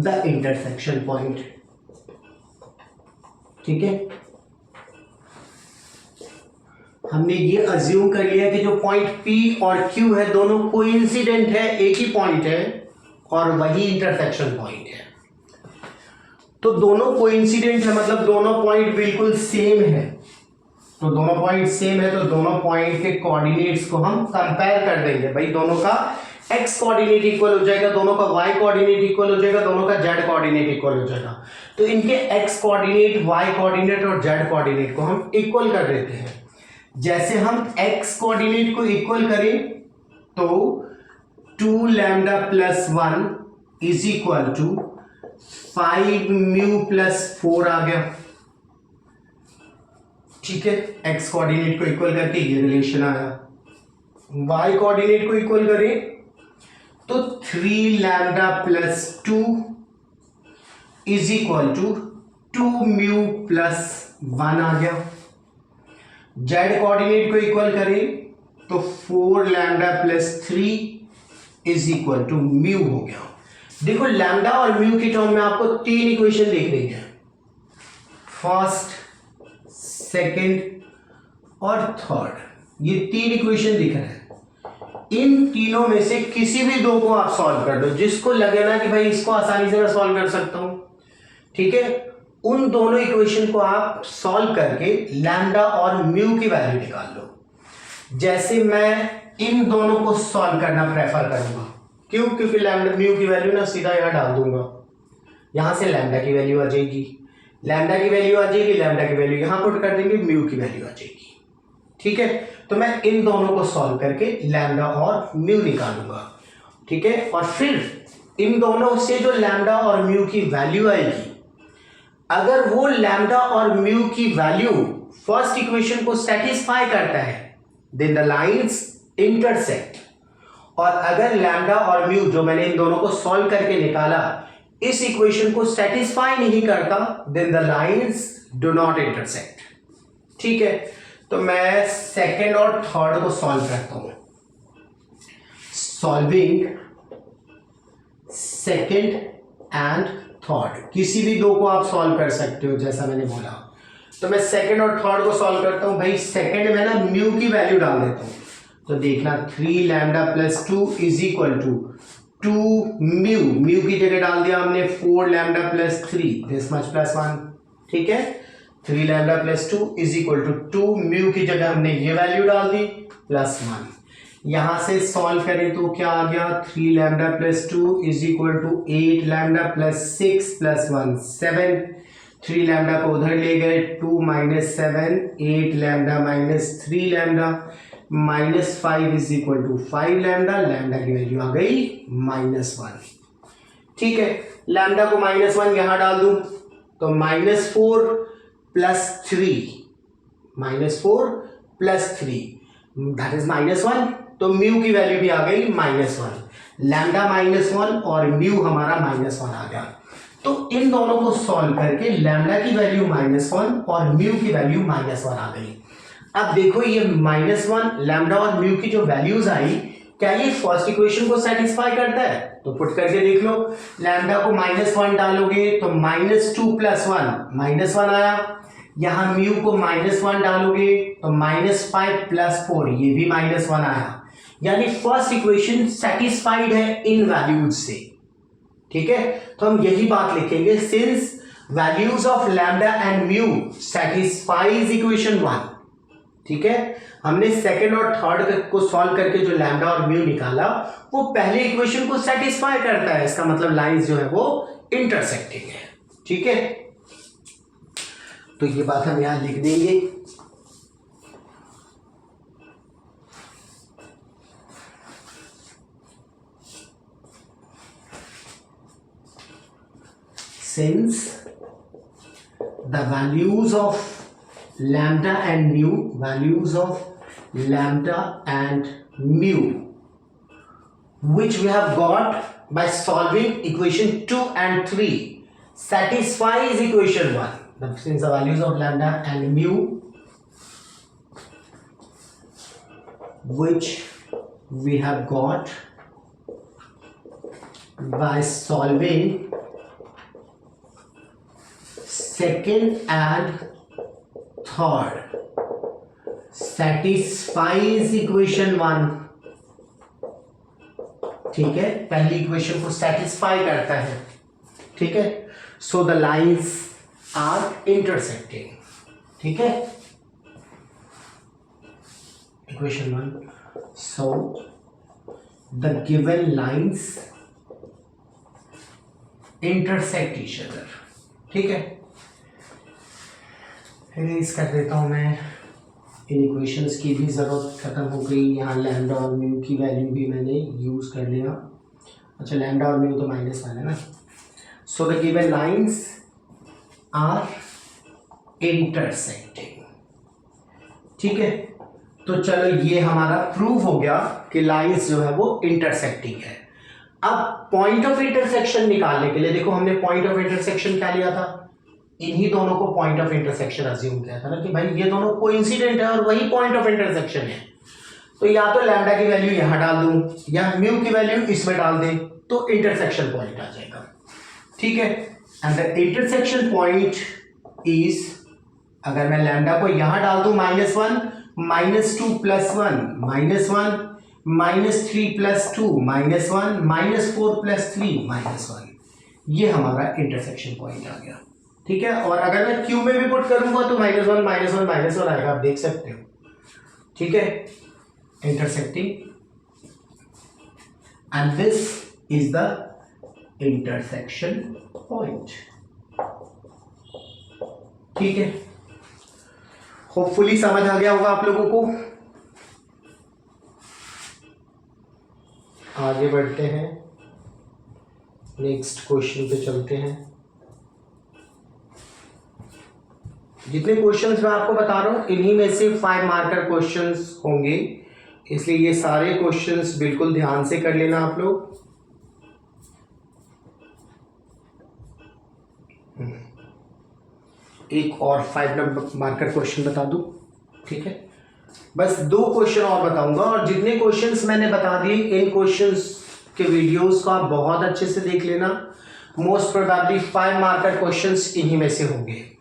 the intersection point, ठीक है. हमने ये अज्यूम कर लिया कि जो पॉइंट P और Q है दोनों कोइंसिडेंट है, एक ही पॉइंट है और वही इंटरसेक्शन पॉइंट है। तो दोनों कोइंसिडेंट है मतलब दोनों पॉइंट बिल्कुल सेम है। तो दोनों पॉइंट सेम है तो दोनों पॉइंट के कोऑर्डिनेट्स को हम कंपेयर कर देंगे। भाई दोनों का x कोऑर्डिनेट इक्वल हो जाएगा, दोनों का y कोऑर्डिनेट इक्वल हो जाएगा, दोनों का z कोऑर्डिनेट इक्वल हो जाएगा। तो इनके x कोऑर्डिनेट, y कोऑर्डिनेट और z कोऑर्डिनेट को हम इक्वल कर देते हैं। जैसे हम x कोऑर्डिनेट को इक्वल करें तो 2 lambda plus 1 is equal to 5 mu plus 4 आ गया। ठीक है, x कोऑर्डिनेट को इक्वल करके ये रिलेशन आया। y कोऑर्डिनेट को इक्वल करें तो 3 lambda plus 2 is equal to 2 mu plus 1 आ गया। z कोऑर्डिनेट को इक्वल करें तो 4 lambda plus 3 is equal to mu हो गया। देखो लैम्डा और म्यू की टर्म में आपको 3 इक्वेशन देखनी है, फर्स्ट, सेकंड और थर्ड। ये 3 इक्वेशन दिख रहे हैं। इन तीनों में से किसी भी दो को आप सॉल्व कर दो, जिसको लगे ना कि भाई इसको आसानी से मैं सॉल्व कर सकता हूं। ठीक है, उन दोनों इक्वेशन को आप सॉल्व करके लैम्डा और म्यू की वैल्यू निकाल लो। जैसे मैं इन दोनों को सॉल्व करना प्रेफर करूंगा। क्यों? क्योंकि लैम्डा म्यू की वैल्यू ना सीधा यहां डाल दूंगा, यहां से लैम्डा की वैल्यू आ जाएगी, लैम्डा की वैल्यू आ जाएगी, लैम्डा की वैल्यू यहां पुट कर देंगे, म्यू की वैल्यू आ जाएगी। ठीक है, तो मैं इन दोनों को सॉल्व करके लैम्डा और म्यू निकालूंगा। ठीक है, और फिर इन दोनों से जो लैम्डा और म्यू की वैल्यू आएगी, अगर वो लैम्डा और म्यू की वैल्यू फर्स्ट इक्वेशन को सेटिस्फाई करता है देन द लाइंस इंटरसेक्ट। और अगर लैम्डा और म्यू जो मैंने इन दोनों को सॉल्व करके निकाला इस इक्वेशन को सेटिस्फाई नहीं करता then the lines do not intersect. ठीक है, तो मैं सेकंड और थर्ड को सॉल्व करता हूं। सॉल्विंग सेकंड एंड थर्ड, किसी भी दो को आप सॉल्व कर सकते हो जैसा मैंने बोला। तो मैं सेकंड और थर्ड को सॉल्व करता हूं। भाई सेकंड में ना म्यू की वैल्यू डाल देता हूं, तो देखना 3 lambda plus 2 is equal to 2 mu, mu की जगह डाल दिया हमने 4 lambda plus 3 this much plus 1। ठीक है, 3 lambda plus 2 is equal to 2 mu की जगह हमने ये वैल्यू डाल दी प्लस 1। यहां से सॉल्व करें तो क्या आ गया, 3 lambda plus 2 is equal to 8 lambda plus 6 plus 1 7। 3 lambda को उधर ले गए, 2 minus 7 8 lambda minus 3 lambda minus 5 is equal to 5 lambda. Lambda की वैल्यू आ गई -1। ठीक है, लैम्डा को -1 यहां डाल दूं तो -4 प्लस 3, -4 प्लस 3 दैट इज -1। तो म्यू की वैल्यू भी आ गई -1, लैम्डा -1 और म्यू हमारा -1 आ गया। तो इन दोनों को सॉल्व करके लैम्डा की वैल्यू -1 और म्यू की वैल्यू -1 आ गई। अब देखो ये -1 लैम्डा और म्यू की जो वैल्यूज आई, क्या ये फर्स्ट इक्वेशन को सेटिस्फाई करता है? तो पुट करके देख लो, लैम्डा को -1 डालोगे तो -2 प्लस 1 -1 आया। यहां म्यू को -1 डालोगे तो -5 प्लस 4 ये भी -1 आया। यानी फर्स्ट इक्वेशन सेटिस्फाइड है इन वैल्यूज से। ठीक है, तो हम यही बात लिखेंगे, since values of lambda and mu satisfies equation 1। ठीक है, हमने सेकंड और थर्ड को सॉल्व करके जो लैम्डा और म्यू निकाला वो पहले इक्वेशन को सेटिस्फाई करता है, इसका मतलब लाइंस जो है वो इंटरसेक्टिंग है। ठीक है, तो ये बात हम यहां लिख देंगे। Since the values of lambda and mu, values of lambda and mu, which we have got by solving equation 2 and 3, satisfies equation 1. Since the values of lambda and mu, which we have got by solving second and third satisfies equation 1, ठीक है, पहली इक्वेशन को सेटिस्फाई करता है, ठीक है। So the lines are intersecting, ठीक है, equation 1। So the given lines intersect each other, ठीक है। इरेज कर देता हूं मैं, इन इक्वेशंस की भी ज़रूरत ख़त्म हो गई। यहाँ लैम्डा और म्यू की वैल्यू भी मैंने यूज़ कर लिया। अच्छा, लैम्डा और म्यू तो -1 है ना। So the given lines are intersecting, ठीक है। तो चलो ये हमारा प्रूव हो गया कि लाइंस जो है वो इंटरसेक्टिंग है। अब पॉइंट ऑफ इंटरसेक्शन निकालने के लिए देखो, हमने पॉइंट ऑफ इंटरसेक्शन क्या लिया था, इन्हीं दोनों को पॉइंट ऑफ इंटरसेक्शन अज्यूम किया था ना कि भाई ये दोनों कोइंसिडेंट है और वही पॉइंट ऑफ इंटरसेक्शन है। तो या तो लैम्डा की वैल्यू यहां डाल दूं या म्यू की वैल्यू इसमें डाल दें तो इंटरसेक्शन पॉइंट आ जाएगा, ठीक है। And the intersection point is, अगर मैं लैम्डा को यहां डाल दूं -1 -2 + 1 -1 -3 + 2 -1 -4 + 3 -1, ये हमारा इंटरसेक्शन पॉइंट आ गया, ठीक है। और अगर मैं क्यू में भी पुट करूंगा तो -1 -1 -1 आएगा, आप देख सकते हो, ठीक है, intersecting. And this is the intersection point, ठीक है। होपफुली समझ आ गया होगा आप लोगों को। आगे बढ़ते हैं, नेक्स्ट क्वेश्चन पे चलते हैं। जितने क्वेश्चंस मैं आपको बता रहा हूं इन्हीं में से 5 मार्कर क्वेश्चंस होंगे, इसलिए ये सारे क्वेश्चंस बिल्कुल ध्यान से कर लेना आप लोग। एक और 5 नंबर मार्कर क्वेश्चन बता दूं, ठीक है। बस 2 क्वेश्चन और बताऊंगा, और जितने क्वेश्चंस मैंने बता दिए इन क्वेश्चंस के वीडियोस को आप बहुत अच्छे से देख लेना। मोस्ट प्रोबेबली 5 मार्कर क्वेश्चंस इन्हीं में से होंगे।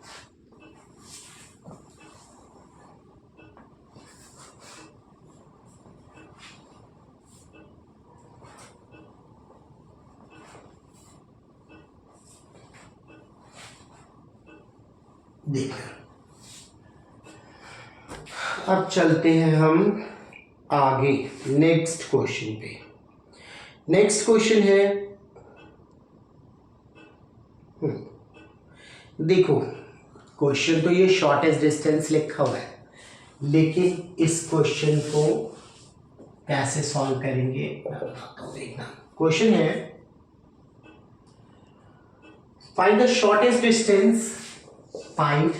देखिए, अब चलते हैं हम आगे नेक्स्ट क्वेश्चन पे। नेक्स्ट क्वेश्चन है, देखो क्वेश्चन तो ये शॉर्टेस्ट डिस्टेंस लिखा हुआ है, लेकिन इस क्वेश्चन को कैसे सॉल्व करेंगे मैं बताता हूं, देखना। क्वेश्चन है, find the shortest distance, find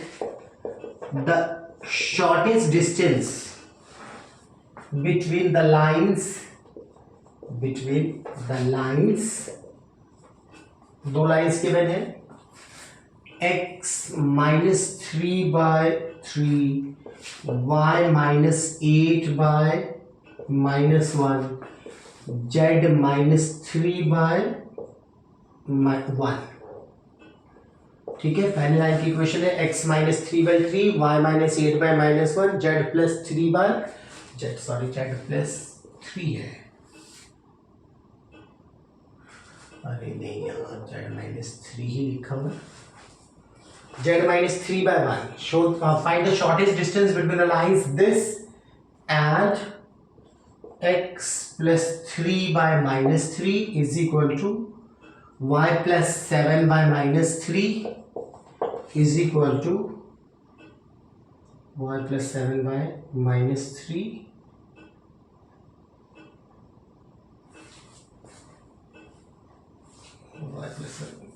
the shortest distance between the lines, दो लाइंस गिवन है, x -3/3 y -8/-1 z -3/1, ठीक है। पहली लाइन की इक्वेशन है x -3/3 y -8/-1 z+3 है। अरे नहीं, यहाँ z-3 ही लिखा हुआ, z -3/1। Show find the shortest distance between the lines this and x +3/-3 is equal to y +7/-3 is equal to y +7/-3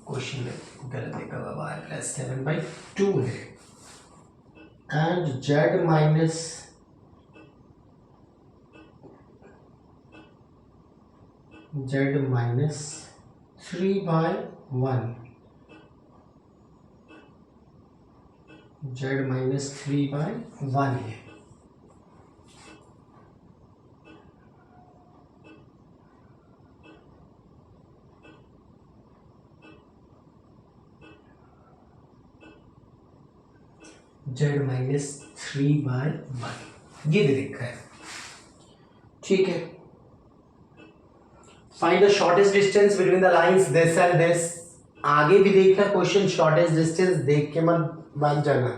question में गलत लिखा हुआ, y +7/2 है, एंड z -3/1 z -3/1 है। z -3/1, ये दे रखा है, ठीक है। Find the shortest distance between the lines this and this. आगे भी देखना क्वेश्चन, शॉर्टेस्ट डिस्टेंस देख के मत जाना।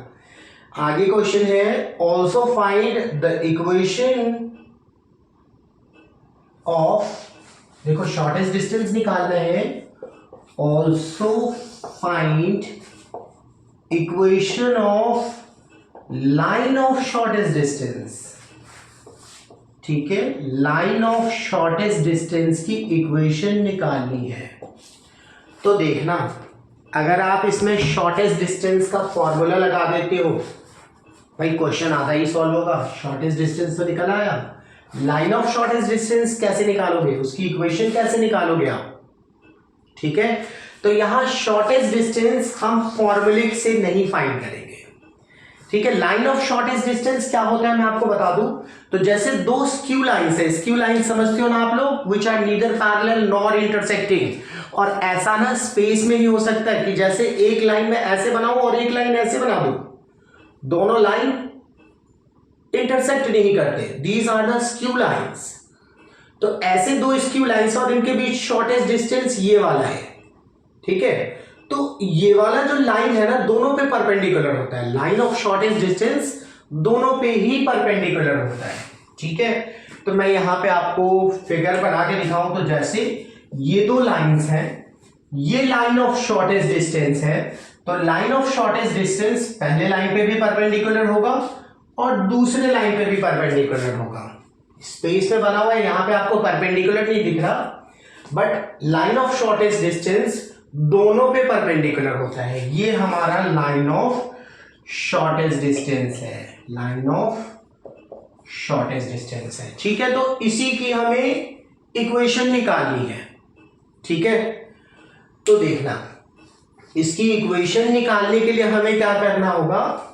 आगे क्वेश्चन है also find the equation of, देखो शॉर्टेस्ट डिस्टेंस निकालना है, also find equation of line of shortest distance, ठीक है। लाइन ऑफ शॉर्टेस्ट डिस्टेंस की इक्वेशन निकालनी है। तो देखना, अगर आप इसमें शॉर्टेस्ट डिस्टेंस का फॉर्मूला लगा देते हो, भाई क्वेश्चन आधा ही सॉल्व होगा। शॉर्टेस्ट डिस्टेंस तो निकल आया, लाइन ऑफ शॉर्टेस्ट डिस्टेंस कैसे निकालोगे, उसकी इक्वेशन कैसे निकालोगे आप, ठीक है। तो यहां शॉर्टेस्ट डिस्टेंस हम फॉर्मूले से नहीं फाइंड करेंगे, ठीक है। लाइन ऑफ शॉर्टेस्ट डिस्टेंस क्या होता है मैं आपको बता दूं। तो जैसे दो स्क्यू लाइंस है, स्क्यू लाइन समझते हो ना आप लोग, which are neither parallel nor intersecting. और ऐसा ना स्पेस में ही हो सकता है कि जैसे एक लाइन में ऐसे बनाऊं और एक लाइन ऐसे बना दूं, दोनों लाइन इंटरसेक्ट नहीं करते, these are the skew lines. तो ऐसे दो स्क्यू लाइंस और इनके बीच शॉर्टेस्ट डिस्टेंस ये वाला है, ठीक है। तो ये वाला जो लाइन है ना, दोनों पे परपेंडिकुलर होता है। लाइन ऑफ शॉर्टेस्ट डिस्टेंस दोनों पे ही परपेंडिकुलर होता है, ठीक है। तो मैं यहां पे आपको फिगर बना के दिखाऊं, तो जैसे ये दो लाइंस हैं, ये लाइन ऑफ शॉर्टेस्ट डिस्टेंस है। तो लाइन ऑफ शॉर्टेस्ट डिस्टेंस पहले लाइन पे भी परपेंडिकुलर होगा और दूसरे लाइन पे भी परपेंडिकुलर होगा। स्पेस में बना हुआ है, यहां पे आपको परपेंडिकुलर नहीं दिख रहा, but line of shortest distance दोनों पे परपेंडिकुलर होता है। ये हमारा लाइन ऑफ शॉर्टेस्ट डिस्टेंस है, लाइन ऑफ शॉर्टेस्ट डिस्टेंस है, ठीक है। तो इसी की हमें इक्वेशन निकालनी है, ठीक है। तो देखना, इसकी इक्वेशन निकालने के लिए हमें क्या करना होगा।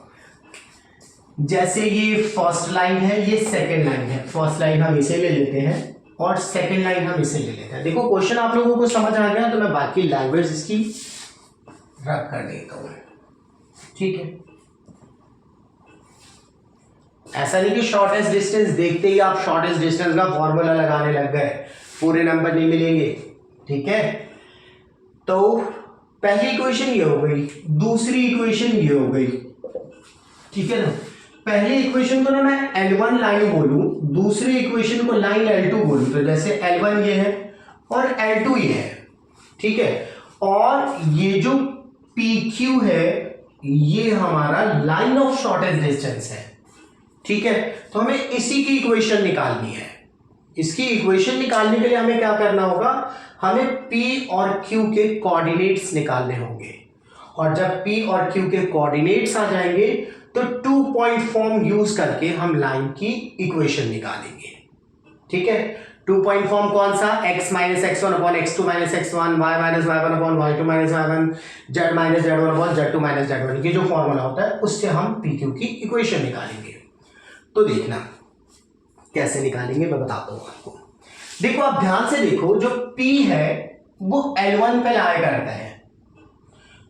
जैसे ये फर्स्ट लाइन है, ये सेकंड लाइन है। फर्स्ट लाइन हम इसे ले लेते हैं और सेकंड लाइन हम इसे ले लेते हैं। देखो क्वेश्चन आप लोगों को समझ आ गया, तो मैं बाकी लैंग्वेज इसकी रख कर देता हूं, ठीक है। ऐसा नहीं कि शॉर्टेस्ट डिस्टेंस देखते ही आप शॉर्टेस्ट डिस्टेंस का फॉर्मूला लगाने लग गए, पूरे नंबर नहीं मिलेंगे, ठीक है। तो पहली इक्वेशन ये हो गई, दूसरी इक्वेशन ये हो गई, ठीक है ना। पहली इक्वेशन को ना मैं L1 लाइन बोलूं, दूसरी इक्वेशन को लाइन L2 बोलूं। तो जैसे L1 ये है और L2 ये है, ठीक है। और ये जो PQ है, ये हमारा लाइन ऑफ शॉर्टेस्ट डिस्टेंस है, ठीक है। तो हमें इसी की इक्वेशन निकालनी है। इसकी इक्वेशन निकालने के लिए हमें क्या करना होगा, हमें P और Q के कोऑर्डिनेट्स निकालने होंगे। और जब P और Q के कोऑर्डिनेट्स आ जाएंगे तो 2 पॉइंट फॉर्म यूज करके हम लाइन की इक्वेशन निकालेंगे, ठीक है। 2 पॉइंट फॉर्म कौन सा, x minus X one upon x2 minus x1, y minus y1 upon y2 minus y1, z minus z1 upon z2 minus z1, ये जो फॉर्मूला होता है उससे हम PQ की इक्वेशन निकालेंगे। तो देखना कैसे निकालेंगे, मैं बताता हूं आपको। देखो आप ध्यान से देखो, जो P है वो L1 पे लाया करता है।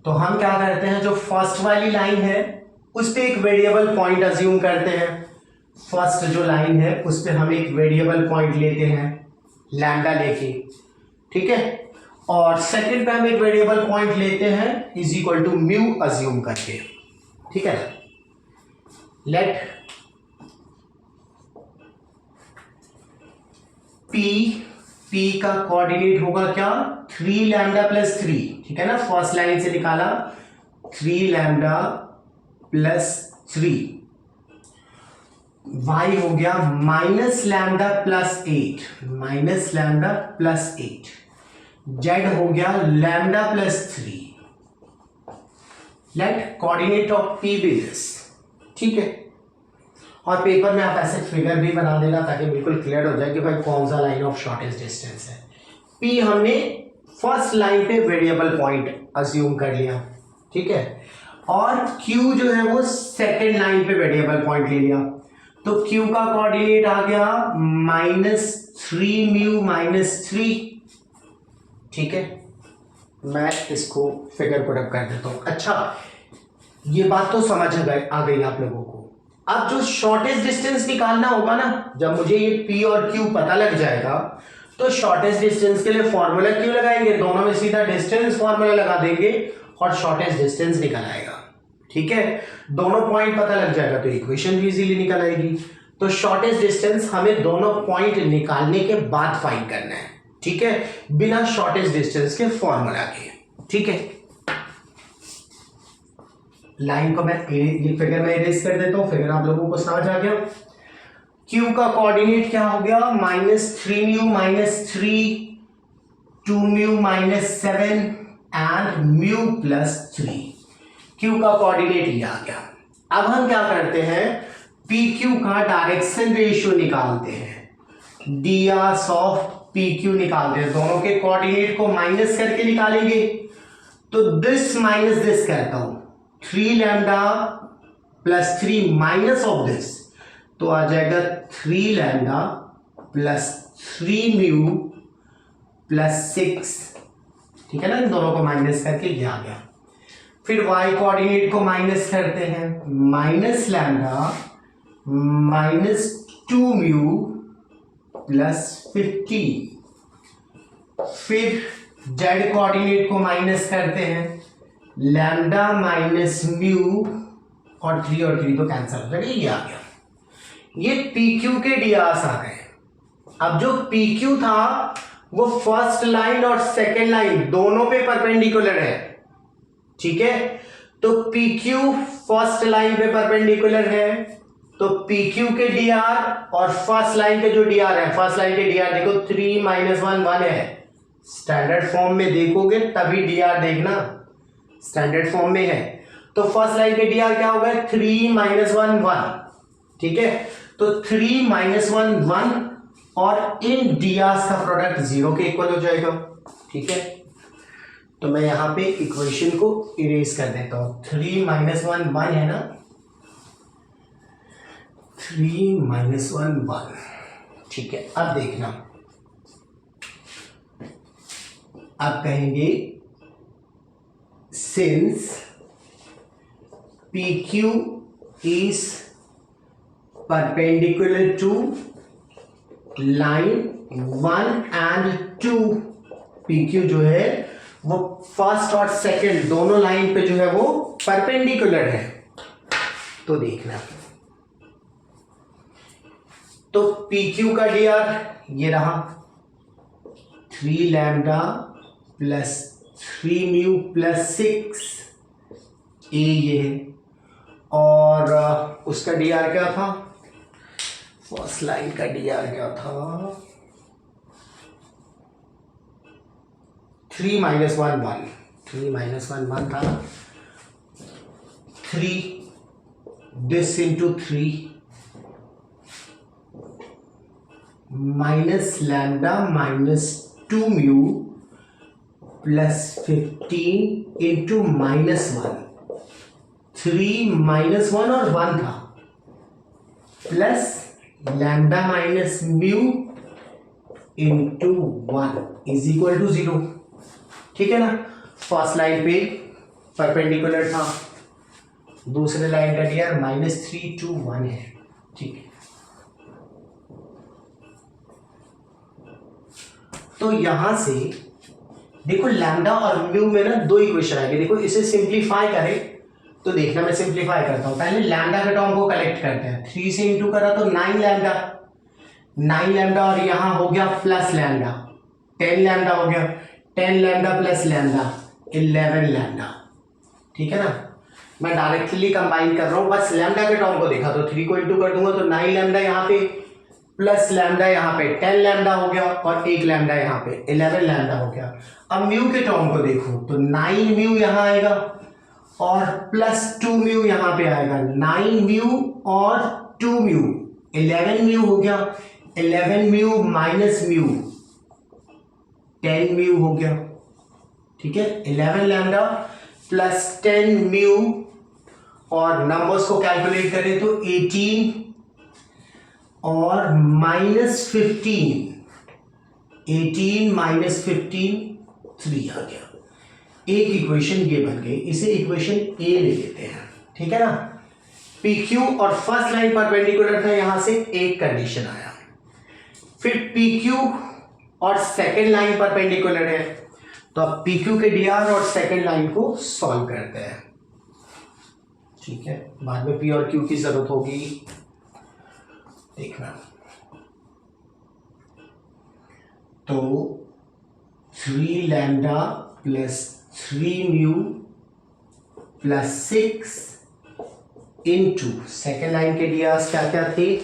तो हम क्या करते हैं, जो फर्स्ट वाली लाइन है उस पे एक वेरिएबल पॉइंट अज्यूम करते हैं। फर्स्ट जो लाइन है उस पे हम एक वेरिएबल पॉइंट लेते हैं लैम्डा लेके, ठीक है। और सेकंड पे हम एक वेरिएबल पॉइंट लेते हैं is equal to mu assume करके, ठीक है। लेट P का कोऑर्डिनेट होगा क्या, 3 लैम्डा प्लस 3, ठीक है ना। फर्स्ट लाइन से निकाला 3 लैम्डा प्लस 3, y हो गया minus lambda plus 8, minus lambda plus 8, z हो गया lambda plus 3। Let coordinate of P be this, ठीक है। और पेपर में आप ऐसे फिगर भी बना देना ताकि बिल्कुल क्लियर हो जाए कि भाई कौन सा लाइन ऑफ शॉर्टेस्ट डिस्टेंस है। P हमने फर्स्ट लाइन पे वेरिएबल पॉइंट अज्यूम कर लिया, ठीक है। और Q जो है वो सेकेंड लाइन पे वेरिएबल पॉइंट ले लिया। तो Q का कोऑर्डिनेट आ गया -3 म्यू -3, ठीक है। मैं इसको फिगर पुट अप कर देता हूं। अच्छा, ये बात तो समझ आ गई आप लोगों को। अब जो शॉर्टेस्ट डिस्टेंस निकालना होगा ना, जब मुझे ये P और Q पता लग जाएगा तो शॉर्टेस्ट डिस्टेंस के लिए फॉर्मूला क्यों लगाएंगे, दोनों में सीधा डिस्टेंस फॉर्मूला लगा देंगे और शॉर्टेस्ट डिस्टेंस निकल आएगा। ठीक है, दोनों पॉइंट पता लग जाएगा तो इक्वेशन भी इजीली निकल आएगी। तो शॉर्टेस्ट डिस्टेंस हमें दोनों पॉइंट निकालने के बाद फाइंड करना है, ठीक है, बिना शॉर्टेस्ट डिस्टेंस के फॉर्मूला के। ठीक है, लाइन को मैं ये फिगर में इरेज कर देता हूं, फिगर आप लोगों को समझ आ गया। Q का कोऑर्डिनेट क्या हो गया, -3 μ -3 2 μ -7 एंड μ +3। Q का कोऑर्डिनेट ये आ गया। अब हम क्या करते हैं, PQ का डायरेक्शन रेशियो निकालते हैं, ds ऑफ PQ निकालते हैं, दोनों के कोऑर्डिनेट को माइनस करके निकालेंगे। तो दिस माइनस दिस करता हूं, 3 lambda plus 3 minus of this, तो आ जाएगा 3 लैम्डा प्लस 3 म्यू प्लस 6। ठीक है ना, इन दोनों को माइनस करके ये आ गया। फिर y कोऑर्डिनेट को माइनस करते हैं, minus lambda minus 2 mu plus 15। फिर z कोऑर्डिनेट को माइनस करते हैं, लैम्डा माइनस म्यू और 3 तो कैंसिल हो जाएगा, ये आ गया। ये PQ के डियास आ गए। अब जो PQ था वो फर्स्ट लाइन और सेकेंड लाइन दोनों पे परपेंडिकुलर है। ठीक है, तो PQ फर्स्ट लाइन पे परपेंडिकुलर है, तो PQ के dr और फर्स्ट लाइन के जो dr है, फर्स्ट लाइन के dr देखो 3 - 1 1 है, स्टैंडर्ड फॉर्म में देखोगे तभी dr देखना, स्टैंडर्ड फॉर्म में है। तो फर्स्ट लाइन के dr क्या होगा, 3 - 1 1। ठीक है, तो 3 - 1 1 और इन drs का प्रोडक्ट 0 के इक्वल हो जाएगा। ठीक है, तो मैं यहां पे इक्वेशन को इरेज कर देता हूं, 3 - 1 1 है ना, 3 - 1 1। ठीक है, अब देखना, अब कहेंगे since PQ is perpendicular to line 1 and 2, PQ जो है वो फर्स्ट और सेकंड दोनों लाइन पे जो है वो परपेंडिकुलर है। तो देखना, तो PQ का dr ये रहा 3 लैम्डा प्लस 3 म्यू प्लस 6 ए ये है, और उसका dr क्या था, फर्स्ट लाइन का dr क्या था, 3 - 1 1, 3 - 1 1 था, 3 this into 3 minus lambda minus 2 mu plus 15 into -1, 3 - 1 और 1 था, plus lambda minus mu into 1 is equal to 0। ठीक है ना, फर्स्ट लाइन पे परपेंडिकुलर था, दूसरे लाइन का dr -3 2 1 है। ठीक है, तो यहां से देखो लैम्डा और म्यू में ना दो इक्वेशन आएंगे। देखो इसे सिंप्लीफाई करें तो देखना, मैं सिंप्लीफाई करता हूं, पहले लैम्डा के टर्म को कलेक्ट करते हैं, 3 से इंटू करा तो 9 लैम्डा, 9 लैम्डा और यहां हो गया प्लस लैम्डा, 10 लैम्डा हो गया, 10 लैम्डा प्लस लैम्डा 11 लैम्डा। ठीक है ना, मैं डायरेक्टली कंबाइन कर रहा हूं, बस लैम्डा के टर्म को देखा तो 3 को इंटू कर दूंगा तो 9 लैम्डा यहाँ पे प्लस लैम्डा यहाँ पे 10 लैम्डा हो गया और 1 लैम्डा यहाँ पे 11 लैम्डा हो गया। अब म्यू के टर्म को देखो तो 9 म्यू यहाँ आएगा और प्लस 2 म्यू यहाँ पे आएगा, 9 म्यू और 2 म्यू 11 म्यू हो गया, 11 म्यू माइनस म्यू 10 म्यू हो गया। ठीक है, 11 लैम्डा प्लस 10 म्यू और नंबर्स को कैलकुलेट करें तो 18 और माइनस 15, 18 माइनस 15 3 आ गया। एक इक्वेशन ये बन गई, इसे इक्वेशन ए ले लेते हैं। ठीक है ना, पी क्यू और फर्स्ट लाइन परपेंडिकुलर था, यहां से एक कंडीशन आया। फिर पी क्यू और सेकेंड लाइन परपेंडिकुलर है, तो अब पी क्यू के डीआर और सेकेंड लाइन को सॉल्व करते हैं। ठीक है, बाद में पी और क्यू की जरूरत होगी, देखना। तो 3 lambda plus 3 mu plus 6 into second line के डीआर्स क्या क्या थे?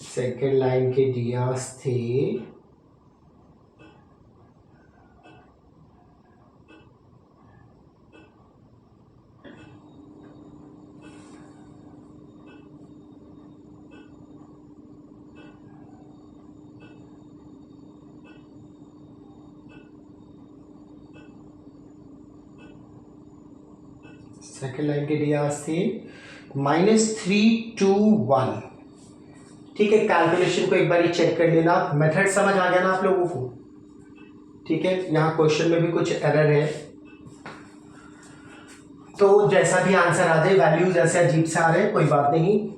सेकेंड लाइन के डीआर्स थे सेकेंड लाइन के डीआर्स थे -321। ठीक है, कैलकुलेशन को एक बार चेक कर लेना, मेथड समझ आ गया ना आप लोगों को? ठीक है, यहाँ क्वेश्चन में भी कुछ एरर है, तो जैसा भी आंसर आ जाए, वैल्यूज ऐसे अजीब से आ रहे हैं, कोई बात नहीं।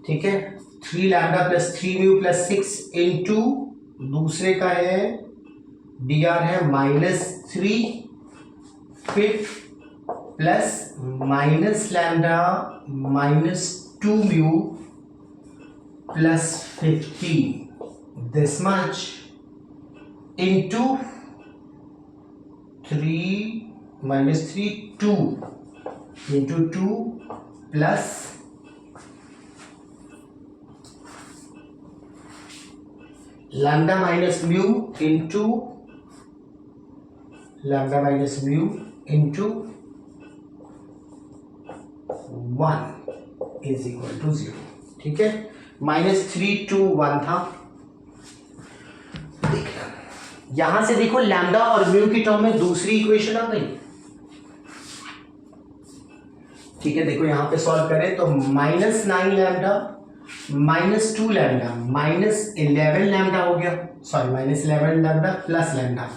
ठीक है, 3 lambda plus 3 mu plus 6 into दूसरे का है डीआर है -3, फिर plus minus lambda -2 mu plus 15 this much into 3 -3 2 into 2 plus lambda minus mu into lambda minus mu into 1 is equal to 0। ठीक है, -321 था। देखना यहां से, देखो लैम्डा और म्यू की टर्म में दूसरी इक्वेशन आ गई। ठीक है, देखो यहां पे सॉल्व करें तो -9 लैम्डा -2 लैम्डा -11 लैम्डा हो गया, sorry -11 lambda plus lambda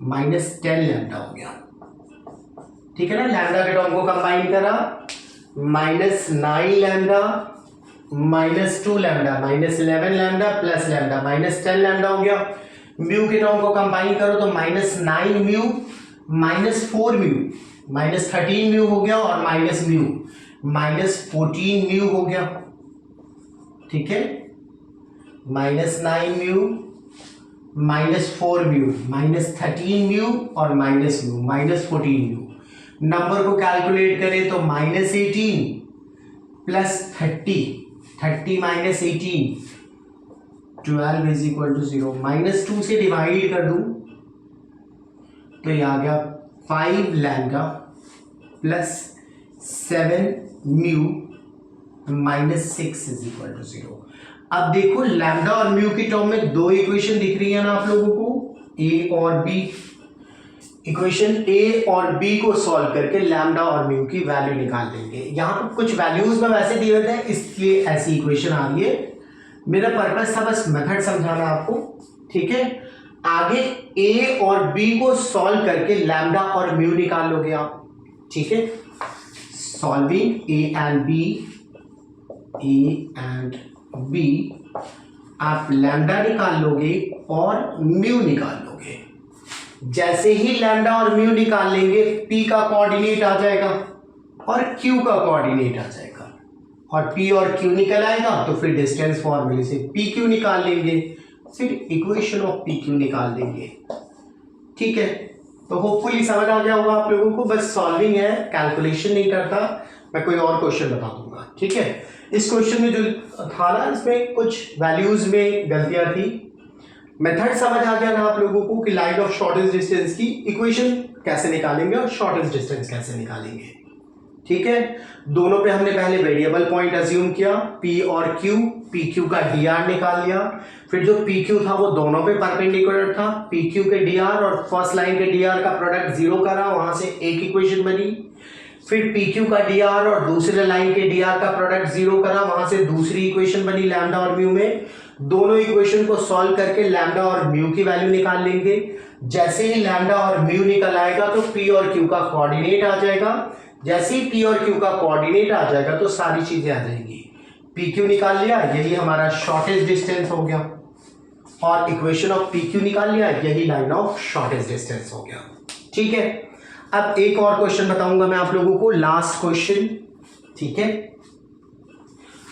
-10 lambda हो गया। ठीक है ना, लैम्डा के टर्म को कंबाइन करा, -9 lambda -2 lambda -11 lambda plus lambda -10 lambda हो गया। म्यू के टर्म को कंबाइन करो तो -9 म्यू -4 म्यू -13 म्यू हो गया, और माइनस म्यू -14 म्यू हो गया। ठीक है, -9 म्यू -4 म्यू -13 म्यू और माइनस म्यू -14 म्यू। नंबर को कैलकुलेट करें तो -18 plus 30 minus 18 12 is equal to 0। -2 से डिवाइड कर दूं तो ये आ गया 5 lambda plus 7 mu -6 is equal to 0। अब देखो लैम्डा और म्यू की टर्म में दो इक्वेशन दिख रही है ना आप लोगों को, ए और बी। इक्वेशन ए और बी को सॉल्व करके लैम्डा और म्यू की वैल्यू निकाल लेंगे। यहां पर कुछ वैल्यूज में वैसे दिए हुए हैं, इसलिए ऐसी इक्वेशन आ रही है। मेरा पर्पस था बस मेथड समझाना आपको। ठीक है, आगे ए और बी को सॉल्व करके लैम्डा और म्यू निकाल लोगे आप। ठीक है, सॉल्विंग ए एंड बी आप लैम्डा निकाल लोगे और म्यू निकाल लोगे। जैसे ही लैम्डा और म्यू निकाल लेंगे, पी का कोऑर्डिनेट आ जाएगा और क्यू का कोऑर्डिनेट आ जाएगा, और पी और क्यू निकल आएगा तो फिर डिस्टेंस फॉर्मूले से पी क्यू निकाल लेंगे, फिर इक्वेशन ऑफ पी क्यू निकाल देंगे। ठीक है, तो होपफुली समझ आ गया होगा आप लोगों को। बस सॉल्विंग है, कैलकुलेशन नहीं करता। मैं कोई और क्वेश्चन बता दूंगा। ठीक है, इस क्वेश्चन में जो था ना, इसमें कुछ वैल्यूज में गलतियां थी। मेथड समझ आ गया ना आप लोगों को कि लाइन ऑफ शॉर्टेस्ट डिस्टेंस की इक्वेशन कैसे निकालेंगे और शॉर्टेस्ट डिस्टेंस कैसे निकालेंगे। ठीक है, दोनों पे हमने पहले वेरिएबल पॉइंट अज्यूम किया, पी और क्यू। पी क्यू का डीआर निकाल लिया, फिर जो पी क्यू था वो दोनों पे परपेंडिकुलर था। पी क्यू के डीआर और फर्स्ट लाइन के डीआर का प्रोडक्ट 0 करा, वहां से एक इक्वेशन बनी। फिर पी क्यू का डीआर और दूसरे लाइन के डीआर का प्रोडक्ट 0 करा, वहां से दूसरी इक्वेशन बनी लैम्डा और म्यू में। दोनों इक्वेशन को सॉल्व करके लैम्डा और म्यू की वैल्यू निकाल लेंगे। जैसे ही लैम्डा और म्यू निकल आएगा तो पी और क्यू का कोऑर्डिनेट आ जाएगा। जैसे ही पी और क्यू का कोऑर्डिनेट आ जाएगा तो सारी चीजें आ जाएंगी। पी क्यू निकाल लिया, यही हमारा शॉर्टेस्ट डिस्टेंस हो गया, और इक्वेशन ऑफ पी क्यू निकाल लिया, यही लाइन ऑफ शॉर्टेस्ट डिस्टेंस हो गया। ठीक है, अब एक और क्वेश्चन बताऊंगा मैं आप लोगों को, लास्ट क्वेश्चन। ठीक है,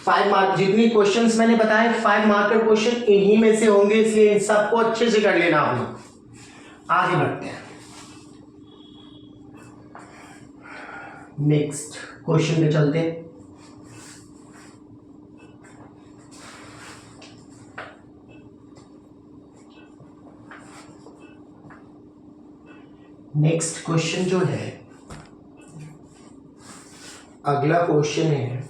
5 मार्क, जितनी क्वेश्चंस मैंने बताए 5 मार्कर क्वेश्चन इन्हीं में से होंगे, इसलिए इन सबको अच्छे से कर लेना आप लोग। आगे बढ़ते हैं, नेक्स्ट क्वेश्चन पे चलते हैं। नेक्स्ट क्वेश्चन जो है, अगला क्वेश्चन है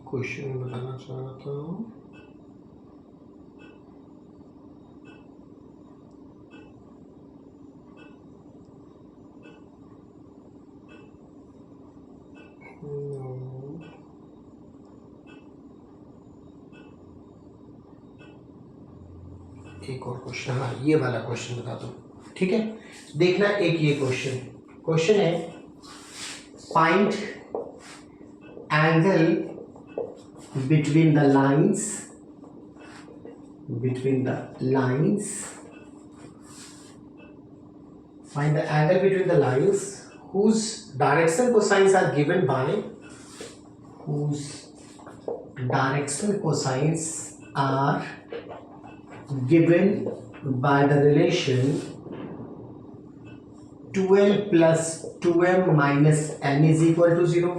क्वेश्चन बताना चाहता हूँ। एक और क्वेश्चन, हाँ ये वाला क्वेश्चन बता दो। ठीक है, देखना एक ये क्वेश्चन है, find angle between the lines find the angle between the lines whose direction cosines are given by the relation 2l plus 2m minus n is equal to 0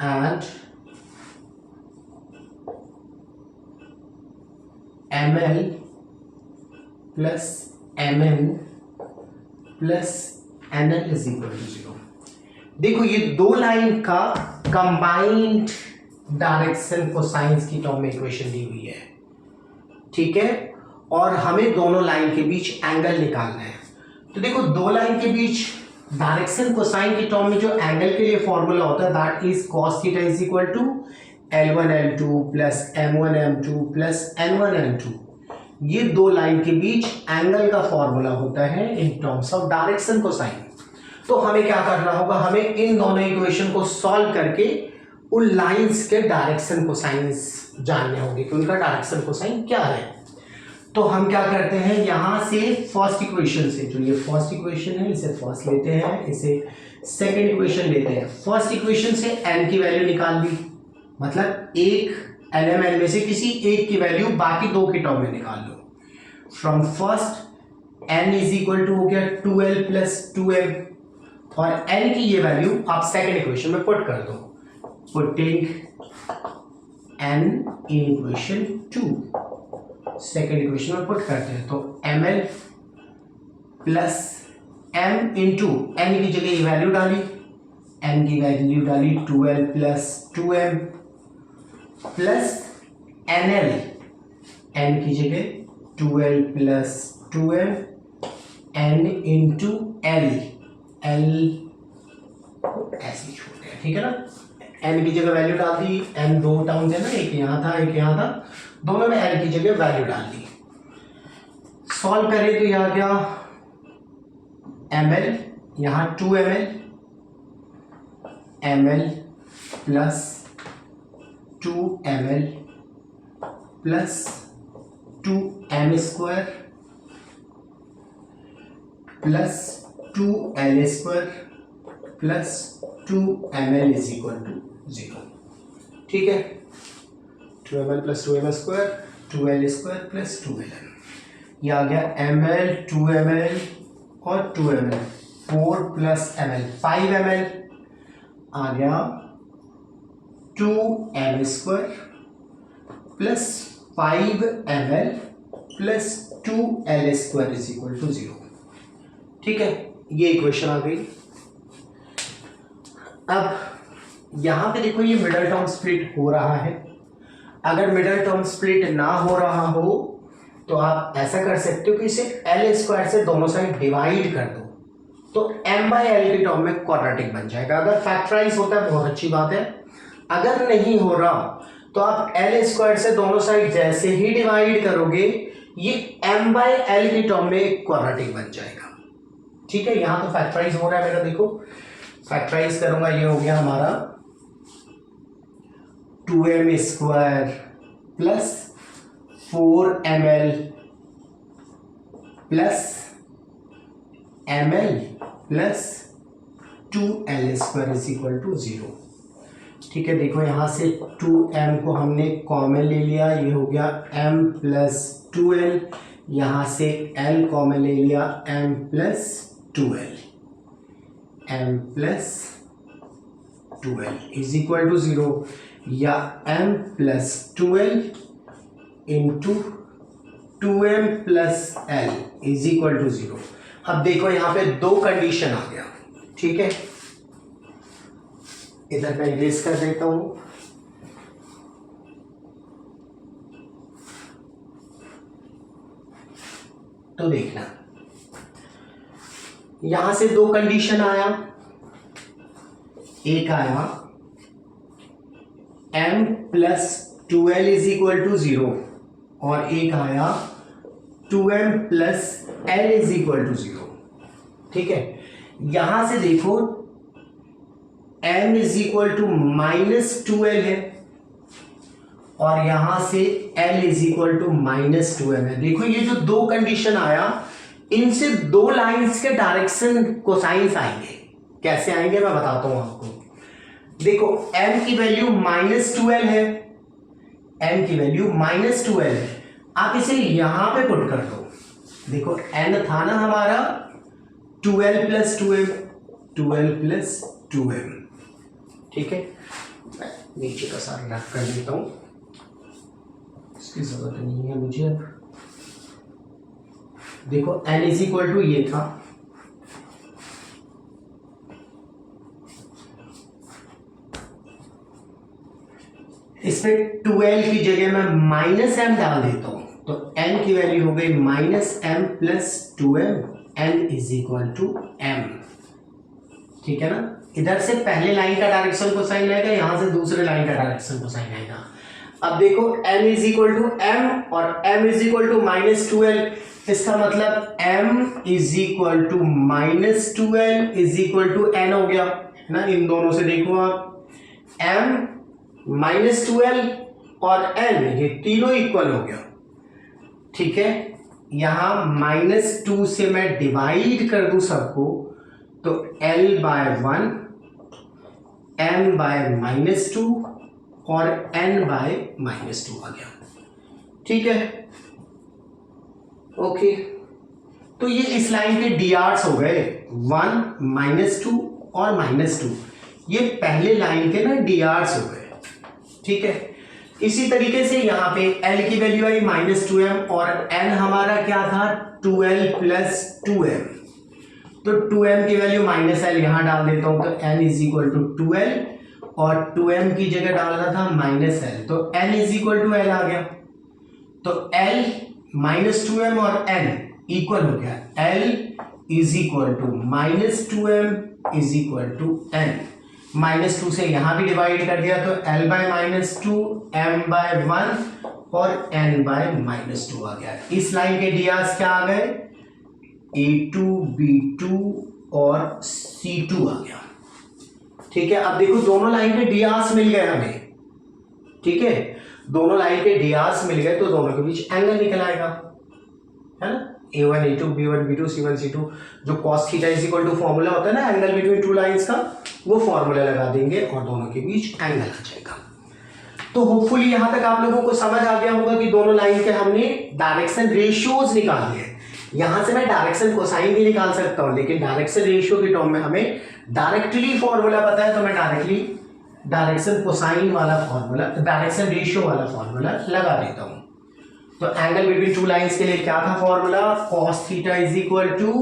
and ml plus mn plus nl is equal to 0। देखो ये दो लाइन का कंबाइंड डायरेक्शन कोसाइंस की टर्म में इक्वेशन दी हुई है। ठीक है, और हमें दोनों लाइन के बीच एंगल निकालना है। तो देखो दो लाइन के बीच डायरेक्शन कोसाइन की टर्म में जो एंगल के लिए फॉर्मूला होता है that is cos theta is equal to L1 L2 plus M1 M2 plus N1 N2। ये दो लाइन के बीच एंगल का फॉर्मूला होता है in terms of direction cosine. तो हमें क्या करना होगा, हमें इन दोनों इक्वेशन को सॉल्व करके उन लाइंस के डायरेक्शन कोसाइंस जानने होंगे कि उनका डायरेक्शन कोसाइन क्या है। तो हम क्या करते हैं, यहां से फर्स्ट इक्वेशन से, जो ये फर्स्ट इक्वेशन है इसे फर्स्ट लेते हैं, इसे सेकंड इक्वेशन लेते हैं। फर्स्ट इक्वेशन से n की वैल्यू निकाल ली, मतलब एक एलिमेंट में से किसी एक की वैल्यू बाकी दो की टर्म में निकाल लो। From first n is equal to हो गया 2l प्लस 2m, और n की ये वैल्यू आप सेकंड इक्वेशन में पुट कर दो। Putting n in equation 2, second equation में पुट करते हैं, तो ml plus m into n की जगह ये वैल्यू डाली, n की वैल्यू डाली 2l plus 2m plus nl, n की जगह 2l plus 2m, n into l, l ऐसे छोड़ दिया। ठीक है ना, n की जगह वैल्यू डाल दी, n दो टर्म थे ना, एक यहाँ था एक यहाँ था, दोनों में n की जगह वैल्यू डाल दी। सॉल्व करें तो यहाँ क्या, ml यहाँ 2ml, ml plus 2ml plus 2m square plus 2l square plus 2ml is equal to 0। ठीक है, 2ml plus 2m square 2l square plus 2lm, ये आ गया ml 2ml और 2ml 4 प्लस ml 5ml आ गया 2m square plus 5ml plus 2l² is equal to 0। ठीक है, ये इक्वेशन आ गई। अब यहां पे देखो ये मिडल टर्म स्प्लिट हो रहा है। अगर मिडल टर्म स्प्लिट ना हो रहा हो तो आप ऐसा कर सकते हो कि इसे l² से दोनों साइड डिवाइड कर दो, तो m/l की टर्म में क्वाड्रेटिक बन जाएगा। अगर फैक्टराइज होता है बहुत अच्छी बात है, अगर नहीं हो रहा तो आप l² से दोनों साइड जैसे ही डिवाइड करोगे ये m/l की टर्म में क्वाड्रेटिक बन जाएगा। ठीक है, यहां तो फैक्टराइज हो रहा है मेरा, देखो फैक्टराइज करूंगा, ये हो गया हमारा 2m² plus 4ml plus ml plus 2l² is equal to 0। ठीक है, देखो यहां से 2m को हमने कॉमन ले लिया, ये हो गया m प्लस 2l, यहां से l कॉमन ले लिया m plus 2l, m plus 2l is equal to 0, या m plus 2l into 2m plus l is equal to 0। अब देखो यहां पे दो कंडीशन आ गया। ठीक है, इधर मैं इरेज कर देता हूं। तो देखना यहां से दो कंडीशन आया, एक आया m plus 2l is equal to 0 और एक आया 2m plus l is equal to 0। ठीक है, यहां से देखो m is equal to minus 2l है और यहां से l is equal to minus 2m है। देखो ये जो दो कंडीशन आया, इनसे दो लाइंस के डायरेक्शन कोसाइंस आएंगे। कैसे आएंगे मैं बताता हूं आपको। देखो m की वैल्यू माइनस 2l है, m की वैल्यू माइनस 2l है, आप इसे यहां पे पुट कर दो। देखो n था ना हमारा 2l plus 2m, 2l plus 2m। ठीक है, मैं नीचे का सारा रख कर देता हूं, इसकी जरूरत नहीं है मुझे। अब देखो n इज इक्वल टू ये था, इसमें 2l की जगह मैं माइनस m डाल देता हूं, तो n की वैल्यू हो गई minus m plus 2m, n is equal to m। ठीक है ना, इधर से पहले लाइन का डायरेक्शन कोसाइन आएगा, यहां से दूसरे लाइन का डायरेक्शन कोसाइन आएगा। अब देखो m is equal to m और m is equal to minus 2l, इसका मतलब m is equal to minus 2l is equal to n हो गया ना। इन दोनों से देखो आप, m माइनस 2l और n ये तीनों इक्वल हो गया। ठीक है, यहां माइनस 2 से मैं डिवाइड कर दूं सबको, तो l by 1, m by minus 2 और n बाय माइनस 2 आ गया। ठीक है, ओके, तो ये इस लाइन के drs हो गए 1, माइनस 2 और माइनस 2, ये पहले लाइन के ना drs हो गए। ठीक है, इसी तरीके से यहाँ पे l की वैल्यू आई माइनस 2m और n हमारा क्या था 2l प्लस 2m, तो 2m की वैल्यू माइनस l यहां डाल देता हूं, तो n is equal to 2l और 2m की जगह डालना था माइनस l, तो n is equal to l आ गया। तो l माइनस 2m और n इक्वल हो गया, l is equal to minus 2m is equal to n। Minus 2 से यहां भी डिवाइड कर दिया, तो l by minus 2, m by 1 और n बाय माइनस 2 आ गया। इस लाइन के drs क्या आ गए, a2, b2 और c2 आ गया। ठीक है, अब देखो दोनों लाइन के drs मिल गए हमें। ठीक है, दोनों लाइन के drs मिल गए, तो दोनों के बीच एंगल निकल आएगा, है ना, a1 a2 b1 b2 c1 c2, जो cos theta is equal to formula होता है ना एंगल बिटवीन टू लाइंस का, वो फॉर्मूला लगा देंगे और दोनों के बीच एंगल आ जाएगा। तो होपफुली यहां तक आप लोगों को समझ आ गया होगा कि दोनों लाइन के हमने डायरेक्शन रेशियोज निकाल लिए। यहां से मैं डायरेक्शन कोसाइन भी निकाल सकता हूं, लेकिन डायरेक्शन रेशियो की टर्म में हमें डायरेक्टली फॉर्मूला पता है, तो मैं डायरेक्टली डायरेक्शन कोसाइन वाला फॉर्मूला, डायरेक्शन रेशियो वाला फॉर्मूला लगा देता हूं। तो एंगल बिटवीन टू लाइंस के लिए क्या था formula, cos theta is equal to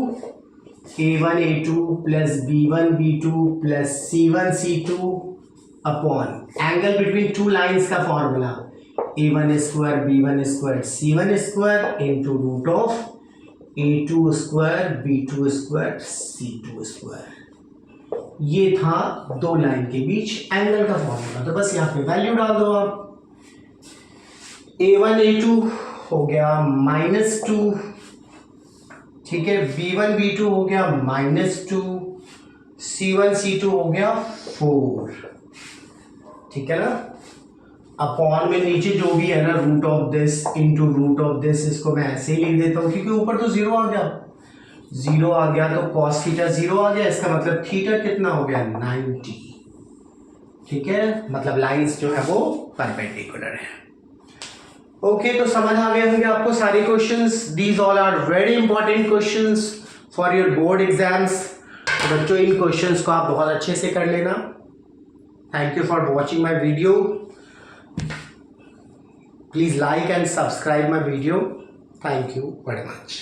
a1 a2 plus b1 b2 plus c1 c2 upon angle between two lines का formula a1 square b1 square c1 square into root of a2 square b2 square c2 square. ये था दो लाइन के बीच एंगल का फॉर्मूला। तो बस यहाँ पे वैल्यू डाल दो आप, a1 a2 हो गया -2, ठीक है, b1 b2 हो गया -2, c1 c2 हो गया 4, ठीक है ना। अपॉन में नीचे जो भी है ना root of this into root of this, इसको मैं ऐसे ही लिख देता हूँ क्योंकि ऊपर तो जीरो आ गया, जीरो आ गया तो cos थीटा जीरो आ गया, इसका मतलब थीटा कितना हो गया 90, ठीक है, मतलब लाइंस जो है वो परपेंडिकुलर है। ओके, तो समझ आ गए होंगे आपको सारे questions. These all are very important questions for your board exams. तो बच्चों इन क्वेश्चंस को आप बहुत अच्छे से कर लेना। Thank you for watching my video. Please like and subscribe my video. Thank you very much.